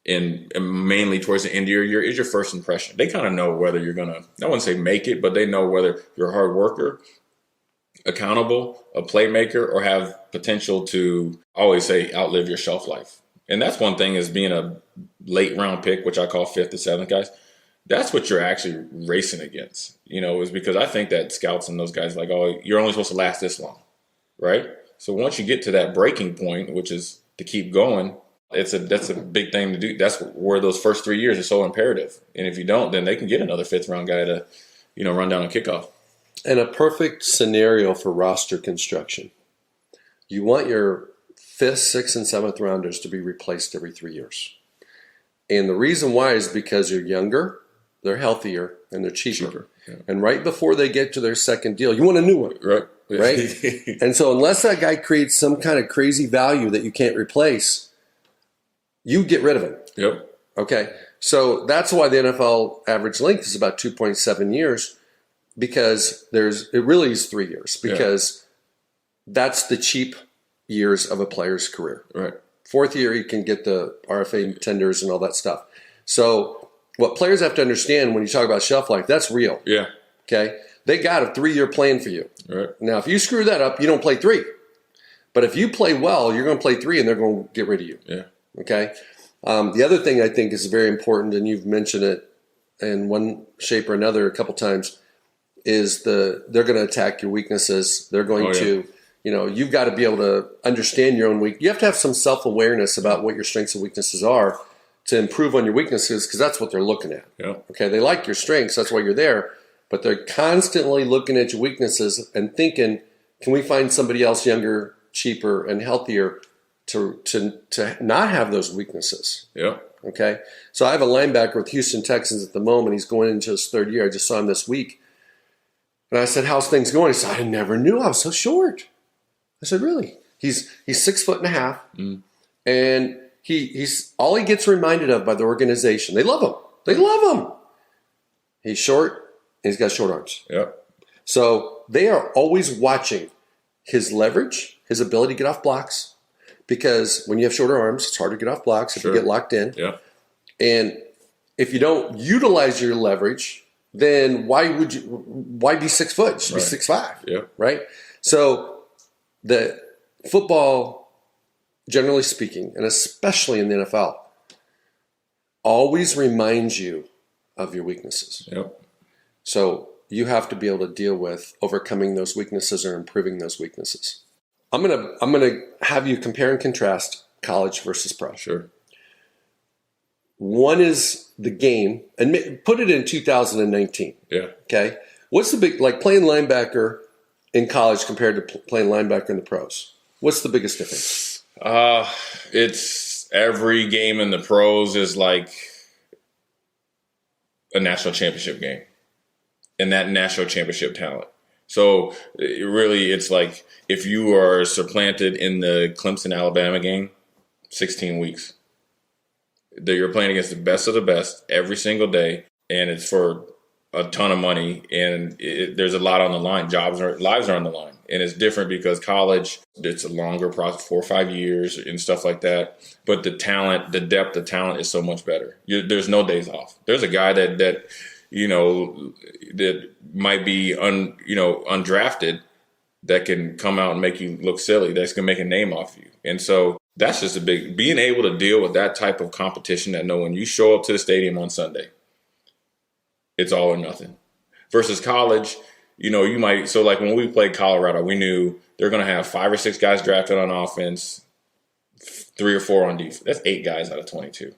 and mainly towards the end of your year, is your first impression. They kind of know whether you're going to, I wouldn't say make it, but they know whether you're a hard worker, accountable, a playmaker, or have potential to, always say, outlive your shelf life. And that's one thing, is being a late round pick, which I call 5th to 7th guys. That's what you're actually racing against, is because I think that scouts and those guys like, oh, you're only supposed to last this long, right? So once you get to that breaking point, which is to keep going, that's a big thing to do. That's where those first 3 years are so imperative. And if you don't, then they can get another 5th round guy to, run down a kickoff. And a perfect scenario for roster construction. You want your 5th, 6th, and 7th rounders to be replaced every 3 years. And the reason why is because you're younger, they're healthier, and they're cheaper. Yeah. And right before they get to their second deal, you want a new one. Right. And so unless that guy creates some kind of crazy value that you can't replace, you get rid of him. Yep. Okay. So that's why the NFL average length is about 2.7 years, because it really is 3 years, because that's the cheap years of a player's career. Right. 4th year, you can get the RFA tenders and all that stuff. So what players have to understand when you talk about shelf life, that's real. Yeah. Okay. They got a 3-year plan for you. Right. Now, if you screw that up, you don't play 3. But if you play well, you're going to play 3, and they're going to get rid of you. Yeah. Okay. The other thing I think is very important, and you've mentioned it in one shape or another a couple times, is they're going to attack your weaknesses. They're going to, you've got to be able to understand your own weak. You have to have some self-awareness about what your strengths and weaknesses are to improve on your weaknesses, because that's what they're looking at. Yeah. Okay. They like your strengths. That's why you're there. But they're constantly looking at your weaknesses and thinking, can we find somebody else younger, cheaper, and healthier to not have those weaknesses? Yeah. Okay. So I have a linebacker with Houston Texans at the moment. He's going into his 3rd year. I just saw him this week. And I said, how's things going? He said, I never knew I was so short. I said, really? He's 6'1.5". And he's all he gets reminded of by the organization. They love him. They love him. He's short. And he's got short arms. Yep. So they are always watching his leverage, his ability to get off blocks, because when you have shorter arms, it's hard to get off blocks if you get locked in. Yeah. And if you don't utilize your leverage, then why be 6 foot? You should be 6'5". Yeah. Right? So the football, generally speaking, and especially in the NFL, always reminds you of your weaknesses. Yep. So you have to be able to deal with overcoming those weaknesses or improving those weaknesses. I'm gonna have you compare and contrast college versus pro. Sure. One is the game, and put it in 2019. Yeah. Okay. What's the big, like playing linebacker in college compared to playing linebacker in the pros? What's the biggest difference? It's every game in the pros is like a national championship game. And that national championship talent. So it's like if you are supplanted in the Clemson-Alabama game, 16 weeks. You're playing against the best of the best every single day, and it's for a ton of money, and there's a lot on the line. Lives are on the line. And it's different because college, it's a longer process, 4 or 5 years and stuff like that. But the talent, the depth of talent is so much better. There's no days off. There's a guy that might be undrafted that can come out and make you look silly. That's going to make a name off you. And so that's just being able to deal with that type of competition that when you show up to the stadium on Sunday, it's all or nothing. Versus college, you might, so like when we played Colorado, we knew they're going to have 5 or 6 guys drafted on offense, 3 or 4 on defense. That's 8 guys out of 22.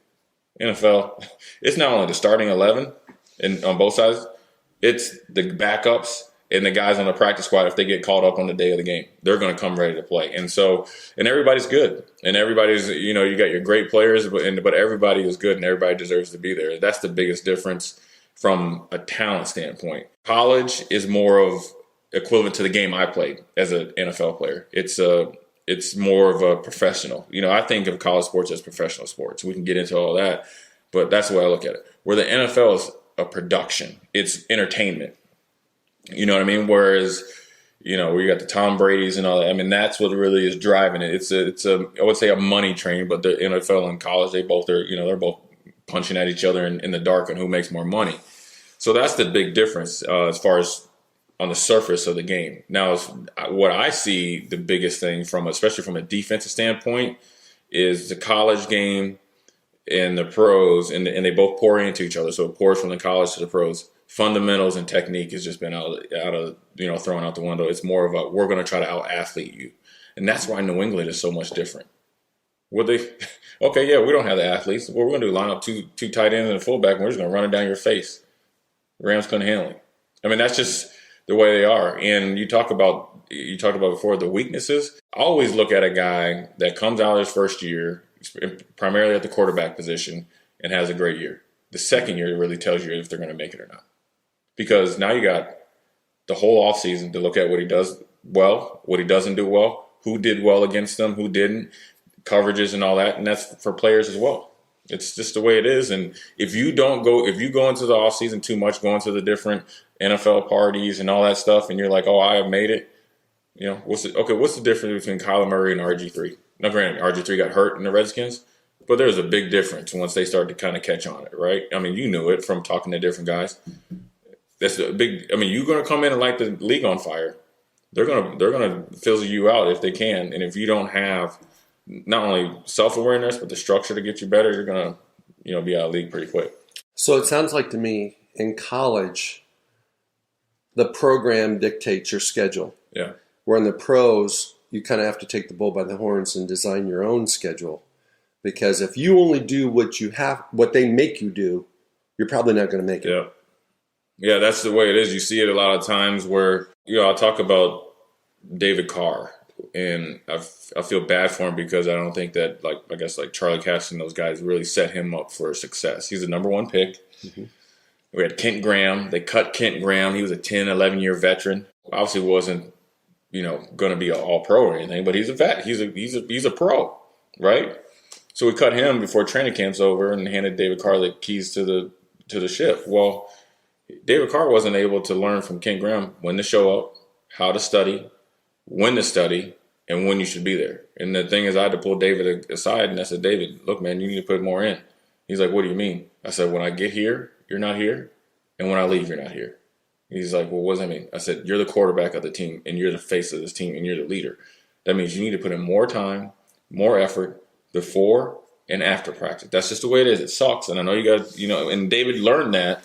NFL, it's not only the starting 11 and on both sides, it's the backups And the guys on the practice squad, if they get called up on the day of the game, they're going to come ready to play. And so, and everybody's good. And everybody's, you got your great players, but everybody is good and everybody deserves to be there. That's the biggest difference from a talent standpoint. College is more of equivalent to the game I played as an NFL player. It's more of a professional. I think of college sports as professional sports. We can get into all that, but that's the way I look at it. Where the NFL is a production. It's entertainment. You know what I mean? Whereas, where you got the Tom Brady's and all that. I mean, that's what really is driving it. It's a I would say a money train, but the NFL and college, they're both punching at each other in the dark on who makes more money. So that's the big difference as far as on the surface of the game. Now, what I see the biggest thing especially from a defensive standpoint, is the college game and the pros, and they both pour into each other. So it pours from the college to the pros. Fundamentals and technique has just been out of thrown out the window. It's more of a, we're going to try to out-athlete you. And that's why New England is so much different. We don't have the athletes. What we're going to do, line up two tight ends and a fullback, and we're just going to run it down your face. The Rams couldn't handle it. I mean, that's just the way they are. And you talked about before the weaknesses. I always look at a guy that comes out of his first year, primarily at the quarterback position, and has a great year. The second year really tells you if they're going to make it or not. Because now you got the whole offseason to look at what he does well, what he doesn't do well, who did well against them, who didn't, coverages and all that. And that's for players as well. It's just the way it is. And if you go into the offseason too much, going to the different NFL parties and all that stuff, and you're like, oh, I have made it, what's the difference between Kyler Murray and RG3? Now, granted, RG3 got hurt in the Redskins, but there's a big difference once they start to kind of catch on it, right? I mean, you knew it from talking to different guys. That's a big. I mean, you're going to come in and light the league on fire. They're gonna fizzle you out if they can, and if you don't have not only self-awareness but the structure to get you better, you're gonna be out of the league pretty quick. So it sounds like to me in college, the program dictates your schedule. Yeah. Where in the pros, you kind of have to take the bull by the horns and design your own schedule, because if you only do what they make you do, you're probably not going to make it. Yeah. Yeah, that's the way it is. You see it a lot of times where, I'll talk about David Carr, and I feel bad for him because I don't think that, like Charlie Caston and those guys really set him up for success. He's the number one pick. Mm-hmm. We had Kent Graham. They cut Kent Graham. He was a 10, 11-year veteran. Obviously wasn't, going to be an all-pro or anything, but he's a vet. He's a pro, right? So we cut him before training camp's over and handed David Carr the keys to the ship. Well, David Carr wasn't able to learn from Kent Graham when to show up, how to study, when to study, and when you should be there. And the thing is, I had to pull David aside, and I said, David, look, man, you need to put more in. He's like, what do you mean? I said, when I get here, you're not here, and when I leave, you're not here. He's like, well, what does that mean? I said, you're the quarterback of the team, and you're the face of this team, and you're the leader. That means you need to put in more time, more effort before and after practice. That's just the way it is. It sucks, and I know you got, and David learned that.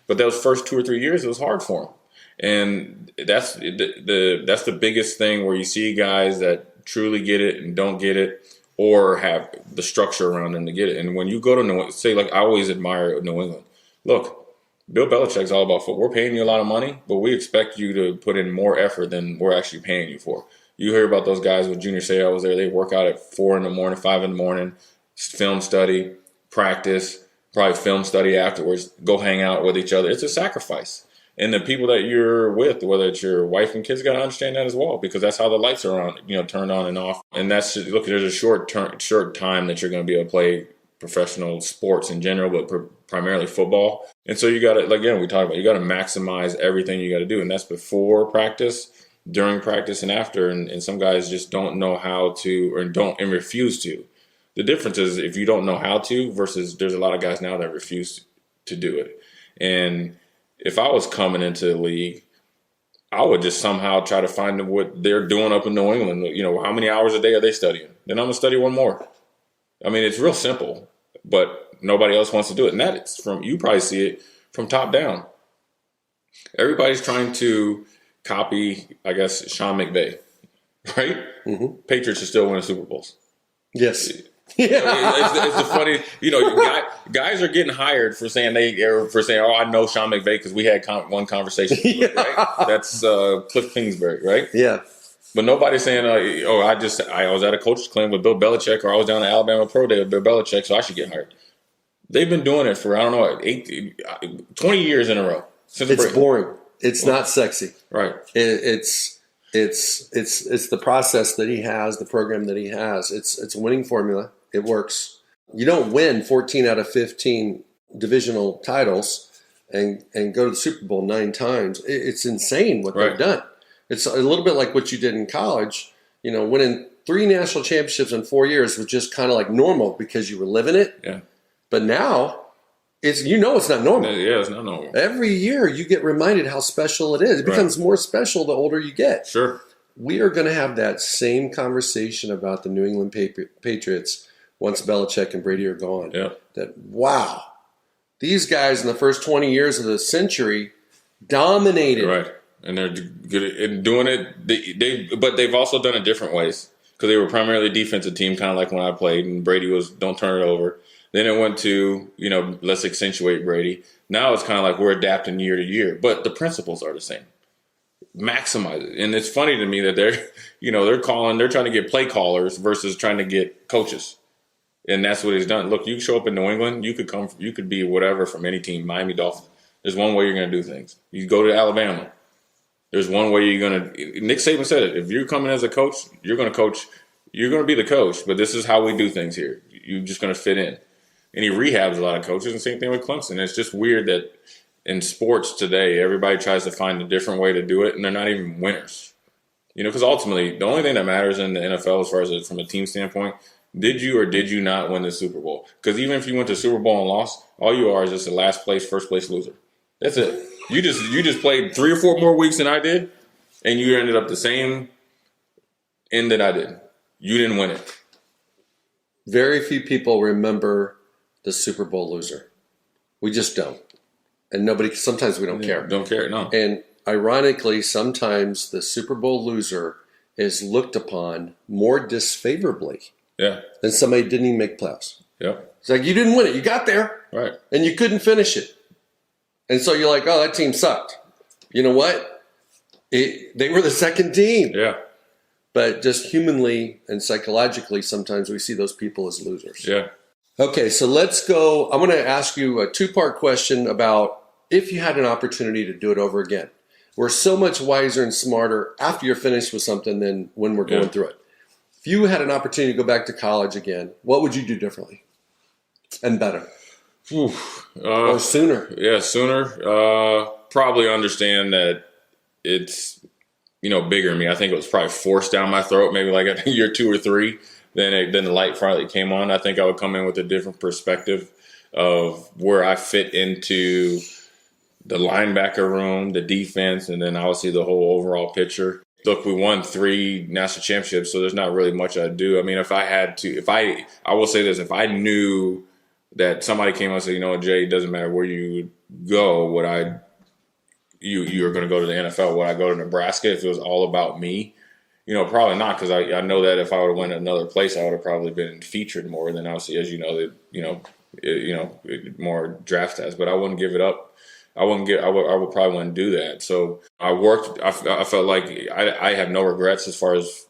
But those first 2 or 3 years, it was hard for him. And that's the biggest thing where you see guys that truly get it and don't get it, or have the structure around them to get it. And when you go to New England, I always admire New England. Look, Bill Belichick's all about football. We're paying you a lot of money, but we expect you to put in more effort than we're actually paying you for. You hear about those guys with Junior Seau was there. They work out at 4 in the morning, 5 in the morning, film study, practice, probably film study afterwards, go hang out with each other. It's a sacrifice. And the people that you're with, whether it's your wife and kids, got to understand that as well, because that's how the lights are on, turned on and off. And that's just, look, there's a short time that you're going to be able to play professional sports in general, but primarily football. And so you got to, again, we talked about, you got to maximize everything you got to do. And that's before practice, during practice, and after. And some guys just don't know how to, and refuse to. The difference is if you don't know how to versus there's a lot of guys now that refuse to do it. And if I was coming into the league, I would just somehow try to find what they're doing up in New England. How many hours a day are they studying? Then I'm going to study one more. I mean, it's real simple, but nobody else wants to do it. And that's you probably see it from top down. Everybody's trying to copy, I guess, Sean McVay, right? Mm-hmm. Patriots are still winning Super Bowls. Yes. It's the funny, guys are getting hired for saying oh, I know Sean McVay because we had one conversation, right? That's Cliff Kingsbury, right? Yeah. But nobody's saying, I was at a coach's clinic with Bill Belichick, or I was down at Alabama Pro Day with Bill Belichick, so I should get hired. They've been doing it for, 20 years in a row. It's boring. It's not sexy. Right. It's the process that he has, the program that he has. It's a winning formula. It works. You don't win 14 out of 15 divisional titles and go to the Super Bowl 9 times. It's insane what they've done. It's a little bit like what you did in college. Winning 3 national championships in 4 years was just kind of like normal because you were living it. Yeah. But now it's not normal. Yeah, it's not normal. Every year you get reminded how special it is. It becomes more special the older you get. Sure. We are going to have that same conversation about the New England Patriots once Belichick and Brady are gone. Yeah. That, wow, these guys in the first 20 years of the century dominated. Right. And they're good at doing it. But they've also done it different ways because they were primarily a defensive team, kind of like when I played, and Brady was don't turn it over. Then it went to, let's accentuate Brady. Now it's kind of like we're adapting year to year, but the principles are the same. Maximize it. And it's funny to me that they're trying to get play callers versus trying to get coaches. And that's what he's done. Look, you show up in New England, you could be whatever from any team, Miami Dolphins. There's one way you're going to do things. You go to Alabama. There's one way you're going to – Nick Saban said it. If you're coming as a coach, you're going to coach. You're going to be the coach, but this is how we do things here. You're just going to fit in. And he rehabs a lot of coaches, and same thing with Clemson. It's just weird that in sports today, everybody tries to find a different way to do it, and they're not even winners. Because ultimately, the only thing that matters in the NFL as far as from a team standpoint, did you or did you not win the Super Bowl? Because even if you went to Super Bowl and lost, all you are is just a last place, first place loser. That's it. You just played 3 or 4 more weeks than I did, and you ended up the same end that I did. You didn't win it. Very few people remember the Super Bowl loser. We just don't. And sometimes we don't care. Don't care, no. And ironically, sometimes the Super Bowl loser is looked upon more disfavorably than somebody who didn't even make playoffs. Yeah. It's like, you didn't win it. You got there. Right. And you couldn't finish it. And so you're like, oh, that team sucked. You know what? They were the second team. Yeah. But just humanly and psychologically, sometimes we see those people as losers. Yeah. Okay, so let's go. I want to ask you a 2-part question about if you had an opportunity to do it over again. We're so much wiser and smarter after you're finished with something than when we're going through it. If you had an opportunity to go back to college again, what would you do differently and better? Or sooner? Yeah, sooner. Probably understand that it's, bigger than me. I think it was probably forced down my throat maybe like at year 2 or 3. Then the light finally came on. I think I would come in with a different perspective of where I fit into the linebacker room, the defense, and then obviously the whole overall picture. Look, we won 3 national championships, so there's not really much I'd do. I mean, I will say this, if I knew that somebody came and said, Jay, it doesn't matter where you go, you're going to go to the NFL. Would I go to Nebraska if it was all about me? Probably not, because I know that if I would have went another place, I would have probably been featured more than obviously, as more draft stats. But I wouldn't give it up. I would probably wouldn't do that. So I worked. I felt like I have no regrets as far as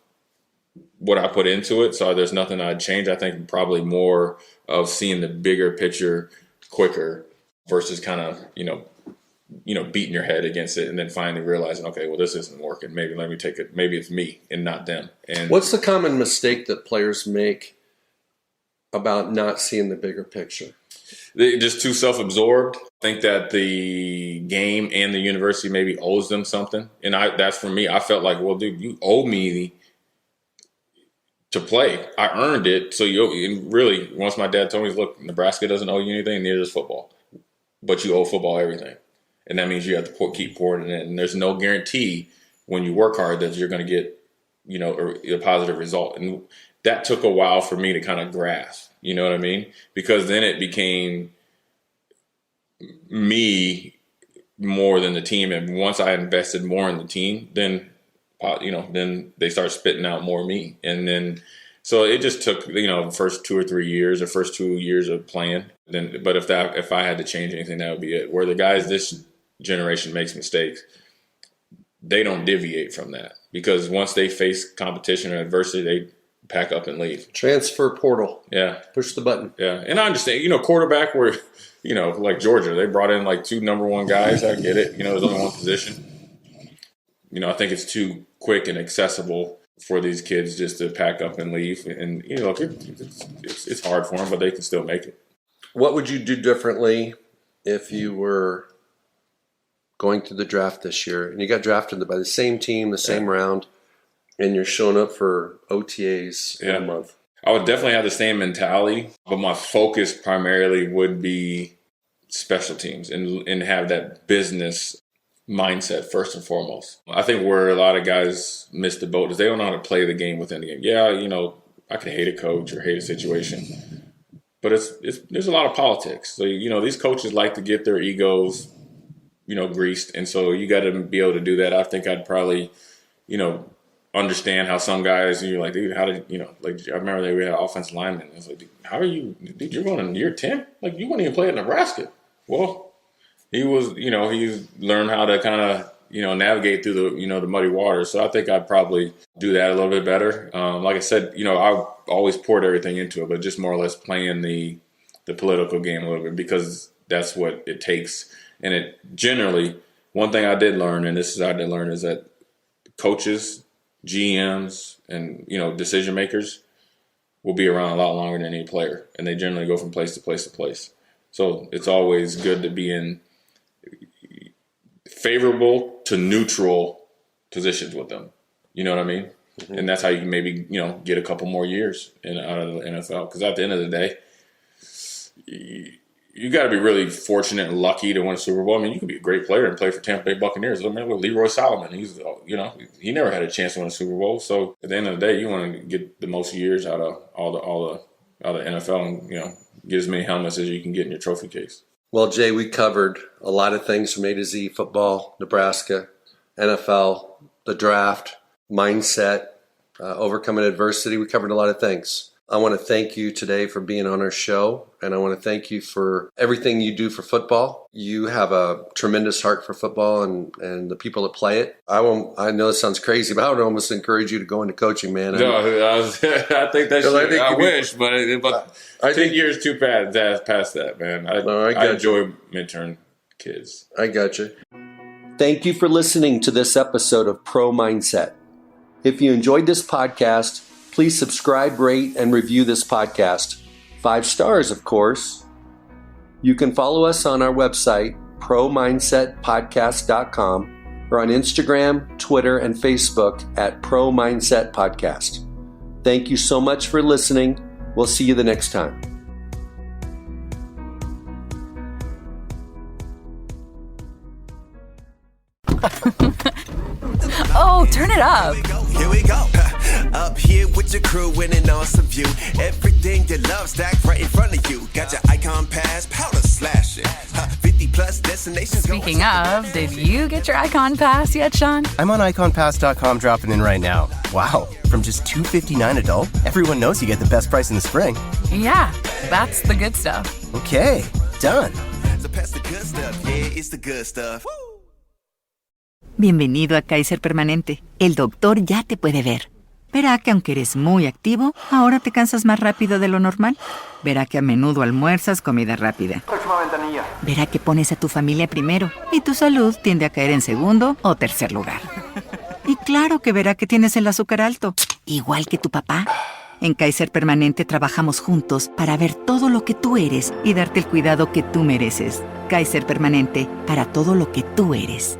what I put into it. So there's nothing I'd change. I think probably more of seeing the bigger picture quicker versus kind of beating your head against it and then finally realizing, okay, well, this isn't working. Maybe let me take it. Maybe it's me and not them. And what's the common mistake that players make about not seeing the bigger picture? They're just too self-absorbed. Think that the game and the university maybe owes them something. And that's for me. I felt like, well, dude, you owe me to play. I earned it. So and really, once my dad told me, look, Nebraska doesn't owe you anything, neither does football. But you owe football everything. And that means you have to keep pouring it in. And there's no guarantee when you work hard that you're going to get, a positive result. And that took a while for me to kind of grasp. You know what I mean? Because then it became me more than the team. And once I invested more in the team, then they start spitting out more me. And then So it just took, first 2 or 3 years or first 2 years of playing. But if I had to change anything, that would be it. Where the guys this generation makes mistakes, they don't deviate from that, because once they face competition or adversity, they pack up and leave. Transfer portal. Yeah. Push the button. Yeah. And I understand, quarterback where, like Georgia, they brought in like 2 number 1 guys. I get it. There's only one position. I think it's too quick and accessible for these kids just to pack up and leave. And, it's hard for them, but they can still make it. What would you do differently if you were going through the draft this year and you got drafted by the same team, the same round, and you're showing up for OTAs in a month? I would definitely have the same mentality, but my focus primarily would be special teams and have that business mindset first and foremost. I think where a lot of guys miss the boat is they don't know how to play the game within the game. Yeah, I can hate a coach or hate a situation, but there's a lot of politics. So, these coaches like to get their egos, greased. And so you got to be able to do that. I think I'd probably, understand how some guys, and you're like, dude, how did, I remember we had offensive linemen. I was like, dude, how are you, dude, you're going in year 10? Like, you wouldn't even play at Nebraska. Well, he was, he's learned how to kind of, navigate through the, the muddy waters. So I think I'd probably do that a little bit better. Like I said, I always poured everything into it, but just more or less playing the political game a little bit, because that's what it takes. And it generally, one thing I did learn, and this is I did learn, is that coaches, GMs, and, decision makers will be around a lot longer than any player. And they generally go from place to place to place. So it's always good to be in favorable to neutral positions with them. You know what I mean? Mm-hmm. And that's how you can maybe, get a couple more years out of the NFL. Because at the end of the day, you got to be really fortunate and lucky to win a Super Bowl. I mean, you can be a great player and play for Tampa Bay Buccaneers. I remember Leroy Solomon. He's, he never had a chance to win a Super Bowl. So at the end of the day, you want to get the most years out of all the NFL and, get as many helmets as you can get in your trophy case. Well, Jay, we covered a lot of things from A to Z: football, Nebraska, NFL, the draft, mindset, overcoming adversity. We covered a lot of things. I want to thank you today for being on our show, and I want to thank you for everything you do for football. You have a tremendous heart for football and the people that play it. I know it sounds crazy, but I would almost encourage you to go into coaching, man. No, I think that's I wish, but 10 years too past that, man. I enjoy mentoring kids. I got you. Thank you for listening to this episode of Pro Mindset. If you enjoyed this podcast, please subscribe, rate, and review this podcast. 5 stars, of course. You can follow us on our website, promindsetpodcast.com, or on Instagram, Twitter, and Facebook at Pro Mindset Podcast. Thank you so much for listening. We'll see you the next time. Oh, turn it up. Here we go. Up here with your crew in an awesome view. Everything you love stacked right in front of you. Got your icon pass, powder slashing. 50 plus destinations. Speaking of, did you get your icon pass yet, Sean? I'm on iconpass.com dropping in right now. Wow, from just $2.59 adult, everyone knows you get the best price in the spring. Yeah, that's the good stuff. Okay, done. So pass the good stuff, yeah, it's the good stuff. Bienvenido a Kaiser Permanente. El doctor ya te puede ver. Verá que aunque eres muy activo, ahora te cansas más rápido de lo normal. Verá que a menudo almuerzas comida rápida. Próxima ventanilla. Verá que pones a tu familia primero y tu salud tiende a caer en segundo o tercer lugar. Y claro que verá que tienes el azúcar alto, igual que tu papá. En Kaiser Permanente trabajamos juntos para ver todo lo que tú eres y darte el cuidado que tú mereces. Kaiser Permanente, para todo lo que tú eres.